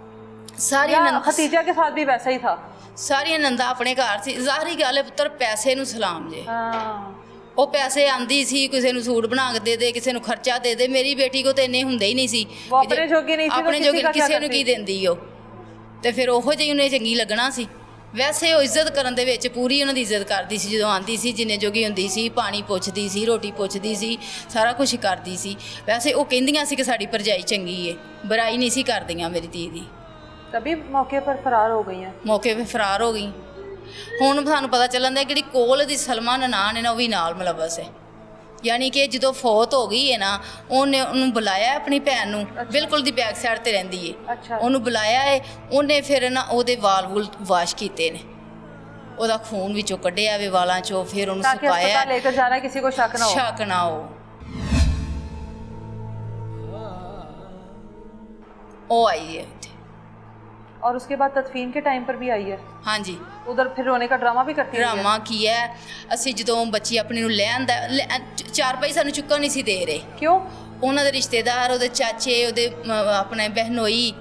ਸਾਰੀਆਂ या ਨੰਦ खतीजा के साथ भी वैसा ही था? ਸਾਰੀਆਂ ਨੰਦਾ ਆਪਣੇ ਘਰ ਸੀ। ਜ਼ਾਹਰੀ ਗੱਲ ਹੈ ਪੁੱਤਰ, ਪੈਸੇ ਨੂੰ ਸਲਾਮ ਜੇ। हाँ। ਉਹ ਪੈਸੇ ਆਂਦੀ ਸੀ, ਕਿਸੇ ਨੂੰ ਸੂਟ ਬਣਾ ਕੇ ਦੇ ਦੇ, ਕਿਸੇ ਨੂੰ ਖਰਚਾ ਦੇ ਦੇ। ਮੇਰੀ ਬੇਟੀ ਕੋ ਤਾਂ ਇੰਨੇ ਹੁੰਦੇ ਹੀ ਨਹੀਂ ਸੀ। वो अपने जोगी नहीं थी, तो ਆਪਣੇ किसी ਜੋਗੇ का क्या ਕਿਸੇ ਨੂੰ करती? ਕੀ ਦਿੰਦੀ ਉਹ, ਤੇ ਫਿਰ ਉਹੋ ਜਿਹੀ ਉਹਨੇ ਚੰਗੀ ਲੱਗਣਾ ਸੀ। ਵੈਸੇ ਉਹ ਇੱਜ਼ਤ ਕਰਨ ਦੇ ਵਿੱਚ ਪੂਰੀ ਉਹਨਾਂ ਦੀ ਇੱਜ਼ਤ ਕਰਦੀ ਸੀ। ਜਦੋਂ ਆਂਦੀ ਸੀ ਜਿੰਨੇ ਜੋਗੀ ਹੁੰਦੀ ਸੀ, ਪਾਣੀ ਪੁੱਛਦੀ ਸੀ, ਰੋਟੀ ਪੁੱਛਦੀ ਸੀ, ਸਾਰਾ ਕੁਝ ਕਰਦੀ ਸੀ। ਵੈਸੇ ਉਹ ਕਹਿੰਦੀਆਂ ਸੀ ਕਿ ਸਾਡੀ ਭਰਜਾਈ ਚੰਗੀ ਏ, ਬੁਰਾਈ ਨਹੀਂ ਸੀ ਕਰਦੀਆਂ ਮੇਰੀ ਧੀ ਦੀ। तभी मौके पर फरार हो गई हैं। ਮੌਕੇ 'ਤੇ ਫਰਾਰ ਹੋ ਗਈ। ਹੁਣ ਸਾਨੂੰ ਪਤਾ ਚੱਲਣ ਦਾ ਜਿਹੜੀ ਕੋਲ ਦੀ ਸਲਮਾ ਨਨਾਣ ਹੈ ਨਾ, ਉਹ ਵੀ ਨਾਲ ਮੁਲਵਸ ਹੈ। ਯਾਨੀ ਕਿ ਜਦੋਂ ਫੌਤ ਹੋ ਗਈ ਹੈ ਨਾ, ਉਹਨੂੰ ਬੁਲਾਇਆ ਆਪਣੀ ਭੈਣ ਨੂੰ, ਬਿਲਕੁਲ ਦੀ ਬੈਕ ਸਾਈਡ ਤੇ ਰਹਿੰਦੀ ਹੈ। अच्छा। ਉਹਨੂੰ ਬੁਲਾਇਆ ਹੈ, ਉਹਨੇ ਫਿਰ ਨਾ ਉਹਦੇ ਵਾਲ ਵੂਲ ਵਾਸ਼ ਕੀਤੇ ਨੇ, ਉਹਦਾ ਖੂਨ ਵਿੱਚੋਂ ਕੱਢਿਆ ਵੇ ਵਾਲਾਂ ਚੋਂ, ਫਿਰ ਉਹਨੂੰ ताकि ਸੁਕਾਇਆ। अस्पताल लेकर जाना किसी को शक ना हो। ਸ਼ੱਕ ਨਾ ਹੋ। ਉਹ ਆਈ ਹੈ ਇੱਥੇ। और उसके बाद तदफीन के टाइम पर भी आई है। ਹਾਂਜੀ। उधर फिर रोने का ड्रामा भी करती है। ਡਰਾਮਾ ਕੀ ਹੈ, ਅਸੀਂ ਜਦੋਂ ਬੱਚੀ ਆਪਣੀ ਨੂੰ ਲੈ ਆਂਦਾ, ਚਾਰ ਭਾਈ ਸਾਨੂੰ ਚੁੱਕਾ ਨਹੀਂ ਸੀ ਦੇ ਰਹੇ। क्यों? ਉਹਨਾਂ ਦੇ ਰਿਸ਼ਤੇਦਾਰ, ਉਹਦੇ ਚਾਚੇ, ਉਹਦੇ ਆਪਣੇ ਬਹਿਨੋਈ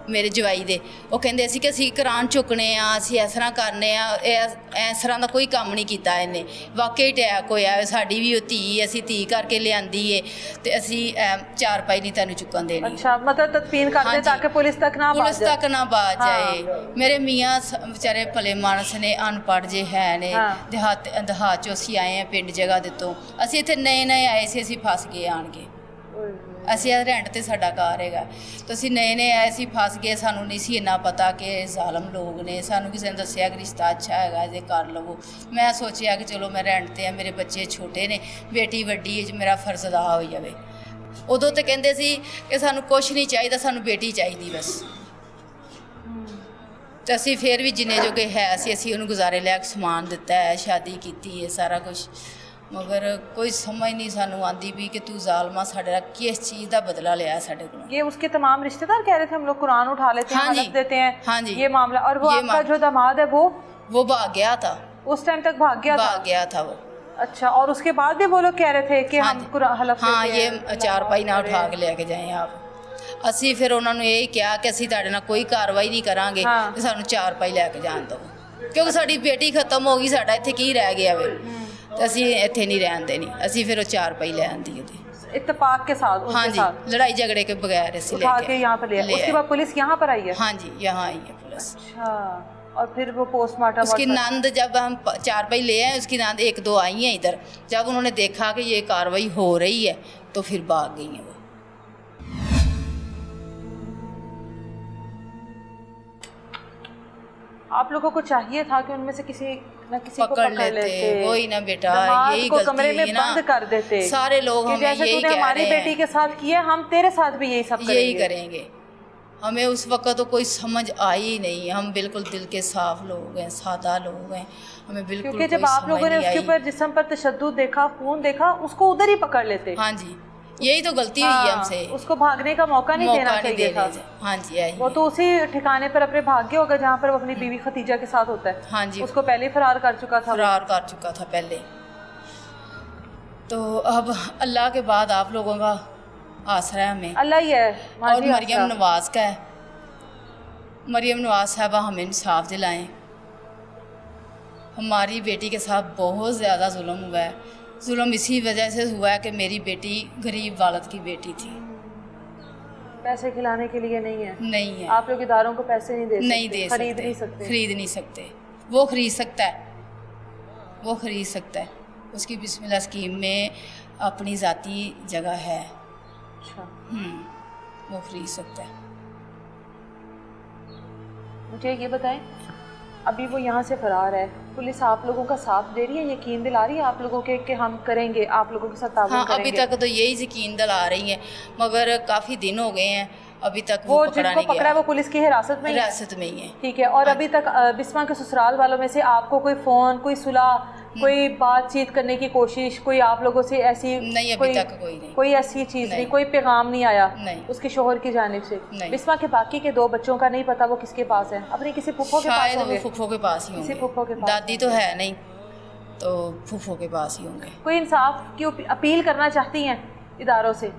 ਮੇਰੇ ਜਵਾਈ ਦੇ, ਉਹ ਕਹਿੰਦੇ ਸੀ ਕਿ ਅਸੀਂ ਕੁਰਾਨ ਚੁੱਕਣੇ ਆ, ਅਸੀਂ ਇਸ ਤਰ੍ਹਾਂ ਕਰਨੇ ਆ। ਇਸ ਤਰ੍ਹਾਂ ਦਾ ਕੋਈ ਕੰਮ ਨਹੀਂ ਕੀਤਾ ਇਹਨੇ। ਵਾਕਈ ਅਟੈਕ ਹੋਇਆ। ਸਾਡੀ ਵੀ ਉਹ ਧੀ, ਅਸੀਂ ਧੀ ਕਰਕੇ ਲਿਆਂਦੀ ਏ, ਤੇ ਅਸੀਂ ਚਾਰ ਪਾਈ ਨਹੀਂ ਤੈਨੂੰ ਚੁੱਕਣ ਦੇਣੀ। अच्छा, मतलब तदफीन करते हाँ जी। ताकि पुलिस तक ना ਪੁਲਿਸ पहुंच जाए। ਤੱਕ ਨਾ ਬਾਜ हाँ। ਜਾਏ। ਮੇਰੇ ਮੀਆਂ ਵਿਚਾਰੇ ਭਲੇ ਮਾਨਸ ਨੇ, ਅਨਪੜ੍ਹ ਜੇ ਹੈ ਨੇ। हाँ। ਦਿਹਾਤ ਚੋਂ ਅਸੀਂ ਆਏ ਆ, ਪਿੰਡ ਜਗ੍ਹਾ ਦੇ ਤੋਂ। ਅਸੀਂ ਇੱਥੇ ਨਏ ਆਏ ਸੀ, ਅਸੀਂ ਫਸ ਗਏ ਆਣ ਕੇ। ਅਸੀਂ ਰੈਂਟ ਤੇ ਸਾਡਾ ਘਰ ਹੈਗਾ, ਤਾਂ ਅਸੀਂ ਨਏ ਆਏ ਸੀ, ਫਸ ਗਏ। ਸਾਨੂੰ ਨਹੀਂ ਸੀ ਇੰਨਾ ਪਤਾ ਕਿ ਜ਼ਾਲਮ ਲੋਕ ਨੇ। ਸਾਨੂੰ ਕਿਸੇ ਨੇ ਦੱਸਿਆ ਕਿ ਰਿਸ਼ਤਾ ਅੱਛਾ ਹੈਗਾ, ਜੇ ਕਰ ਲਵੋ। ਮੈਂ ਸੋਚਿਆ ਕਿ ਚਲੋ ਮੈਂ ਰੈਂਟ ਤੇ ਆ, ਮੇਰੇ ਬੱਚੇ ਛੋਟੇ ਨੇ, ਬੇਟੀ ਵੱਡੀ ਹੈ, ਮੇਰਾ ਫਰਜ਼ ਅਦਾ ਹੋ ਜਾਵੇ। ਉਦੋਂ ਤੇ ਕਹਿੰਦੇ ਸੀ ਕਿ ਸਾਨੂੰ ਕੁਛ ਨਹੀਂ ਚਾਹੀਦਾ, ਸਾਨੂੰ ਬੇਟੀ ਚਾਹੀਦੀ ਬਸ। ਤੇ ਅਸੀਂ ਫਿਰ ਵੀ ਜਿੰਨੇ ਜੋਗੇ ਹੈ ਸੀ, ਅਸੀਂ ਉਹਨੂੰ ਗੁਜ਼ਾਰੇ ਲਾਇਕ ਸਮਾਨ ਦਿੱਤਾ ਹੈ, ਸ਼ਾਦੀ ਕੀਤੀ ਹੈ, ਸਾਰਾ ਕੁਛ। मगर कोई समझ नहीं सानू आंदी भी कि तू जालमा साडे किस चीज़ का बदला लिया साडे को। ये उसके तमाम रिश्तेदार कह रहे थे हम लोग कुरान उठा लेते हैं, हाँ जी। हलफ देते हैं। हाँ जी। ये मामला। और वो आपका जो दामाद है वो भाग गया था। उस टाइम तक भाग गया था वो। अच्छा। और उसके बाद भी वो लोग कह रहे थे कि हाँ हम जी। कुरान हलफ हाँ, देते ये हैं, चार पाई ना उठा के लेके जाए आप। ਅਸੀਂ ਫਿਰ ਉਹਨਾਂ ਨੂੰ ਇਹ ਕਿਹਾ ਕਿ ਅਸੀਂ ਤੁਹਾਡੇ ਨਾਲ ਕੋਈ ਕਾਰਵਾਈ ਨਹੀਂ ਕਰਾਂਗੇ, ਤੇ ਸਾਨੂੰ ਚਾਰ ਪਾਈ ਲੈ ਕੇ ਜਾਣ ਦਿਓ, ਕਿਉਂਕਿ ਸਾਡੀ ਬੇਟੀ ਖਤਮ ਹੋ ਗਈ, ਸਾਡਾ ਇੱਥੇ ਕੀ ਰਹਿ ਗਿਆ ਵੇ, ਤੇ ਅਸੀਂ ਇੱਥੇ ਨਹੀਂ ਰਹਿਣ ਦੇਣੀ। ਅਸੀਂ ਫਿਰ ਉਹ ਚਾਰ ਪਾਈ ਲੈ ਆਂਦੀ ਉਹਦੀ। इत्तेफाक के साथ उनके हाँ जी, साथ लड़ाई झगड़े के बगैर ऐसे उठा के यहाँ पर ले आए। उसके बाद पुलिस यहाँ पर आई है? हाँ जी, यहाँ आई है पुलिस। अच्छा। और फिर वो पोस्टमार्टम। उसकी नंद, जब हम चार पाई ले आए, उसकी नंद 1-2 आई हैं इधर। जब उन्होंने देखा कि ये कार्रवाई हो रही है तो फिर भाग गई हैं वो। आप लोगों को चाहिए था कि उनमें से किसी न किसी को पकड़ लेते। वही ना बेटा, दामाद यही को गलती कमरे में है ना। बंद कर देते। सारे लोग कि हमें जैसे यही तूने कह हमारी रहे बेटी हैं, के साथ किया, हम तेरे साथ भी यही सब यही करेंगे। हमें उस वक्त तो कोई समझ आई ही नहीं। हम बिल्कुल दिल के साफ लोग हैं, सादा लोग हैं, हमें बिल्कुल क्योंकि जब आप लोगों ने उसके ऊपर जिस्म पर तशद्दुद देखा, खून देखा, उसको उधर ही पकड़ लेते। हाँ जी, यही तो गलती हुई है हमसे। उसको भागने का मौका नहीं देना चाहिए था। हाँ जी, यही वो तो उसी ठिकाने पर अपने भाग्य होगा जहाँ पर वो अपनी बीवी खतीजा के साथ होता है। हाँ जी, उसको पहले फरार कर चुका था। फरार कर चुका था पहले। तो अब अल्लाह के बाद आप लोगों का आसरा है हमें, अल्लाह ही है। और मरियम नवाज का है। मरियम नवाज साहबा हमें इंसाफ दिलाएं। हमारी बेटी के साथ बहुत ज़्यादा जुल्म हुआ है। जुल्म इसी वजह से हुआ है कि मेरी बेटी गरीब वालद की बेटी थी। पैसे खिलाने के लिए नहीं है। नहीं है। आप लोग इदारों को पैसे नहीं दे सकते, नहीं दे खरीद सकते, नहीं सकते। खरीद नहीं सकते। वो खरीद सकता है, वो ख़रीद सकता है, उसकी बिस्मिल्लाह स्कीम में अपनी ज़ाती जगह है। अच्छा, वो ख़रीद सकता है। मुझे ये बताएं, अभी वो यहाँ से फरार है, पुलिस आप लोगों का साथ दे रही है, यकीन दिला रही है आप लोगों के कि हम करेंगे, आप लोगों के साथ ताउन हाँ, करेंगे? अभी तक तो यही यकीन दिला रही है, मगर काफ़ी दिन हो गए हैं, अभी तक वो पकड़ा जिनको नहीं पकड़ा गया। वो पुलिस की हिरासत में ही है? हिरासत में ही है। ठीक है। और अभी तक बिस्मा के ससुराल वालों में से आपको कोई फ़ोन, कोई सुलह, कोई बातचीत करने की कोशिश, कोई आप लोगों से ऐसी नहीं, अभी तक कोई नहीं। कोई ऐसी चीज़ नहीं, नहीं। कोई पैगाम नहीं आया नहीं। उसके शोहर की जानिब से? नहीं। बिस्मा के बाकी के 2 बच्चों का नहीं पता वो किसके पास है? अपनी किसी फुफ्फो के पास शायद वो होंगे? फुफ्फो के पास ही किसी फुफ्फो के होंगे, पास दादी तो है नहीं, तो फुफ्फो के पास ही होंगे। कोई इंसाफ की अपील करना चाहती हैं इदारों से?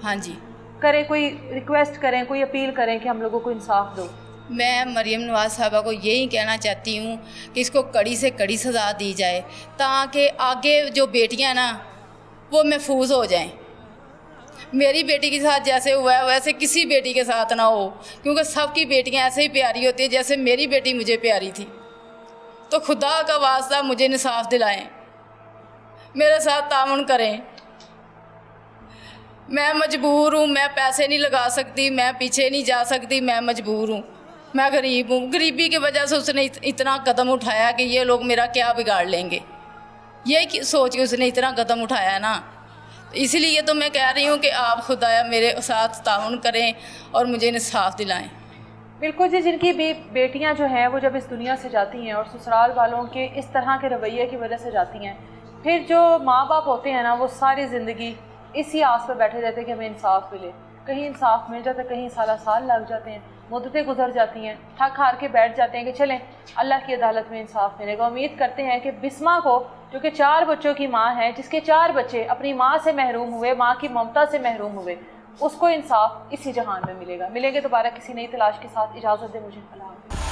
हाँ जी, करें, कोई रिक्वेस्ट करें, कोई अपील करें कि हम लोगों को इंसाफ दो। मैं मरियम नवाज साहबा को यही कहना चाहती हूँ कि इसको कड़ी से कड़ी सज़ा दी जाए, ताकि आगे जो बेटियाँ ना वो महफूज हो जाएं। मेरी बेटी के साथ जैसे हुआ है वैसे किसी बेटी के साथ ना हो, क्योंकि सबकी बेटियाँ ऐसे ही प्यारी होती है जैसे मेरी बेटी मुझे प्यारी थी। तो खुदा का वास्ता मुझे इंसाफ दिलाएं, मेरे साथ तामुन करें। मैं मजबूर हूँ, मैं पैसे नहीं लगा सकती, मैं पीछे नहीं जा सकती, मैं मजबूर हूँ, मैं गरीब हूँ। गरीबी की वजह से उसने इतना कदम उठाया कि ये लोग मेरा क्या बिगाड़ लेंगे, ये सोच के उसने इतना कदम उठाया ना। इसलिए तो मैं कह रही हूँ कि आप खुदाया मेरे साथ ताउन करें और मुझे इंसाफ दिलाएं। बिल्कुल जी, जिनकी भी बेटियां जो हैं वो जब इस दुनिया से जाती हैं और ससुराल वालों के इस तरह के रवैये की वजह से जाती हैं, फिर जो माँ बाप होते हैं ना वो सारी ज़िंदगी इसी आस पर बैठे रहते हैं कि हमें इंसाफ मिले। कहीं इंसाफ मिल जाता है, कहीं साल लग जाते हैं, मुद्दतें गुजर जाती हैं, थक हार के बैठ जाते हैं कि चलें अल्लाह की अदालत में इंसाफ मिलेगा। उम्मीद करते हैं कि बिस्मा को, जो कि 4 बच्चों की माँ है, जिसके 4 बच्चे अपनी माँ से महरूम हुए, माँ की ममता से महरूम हुए, उसको इंसाफ इसी जहान में मिलेगा। मिलेंगे दोबारा किसी नई तलाश के साथ। इजाज़त दें मुझे। अल्लाह हाफ़िज़।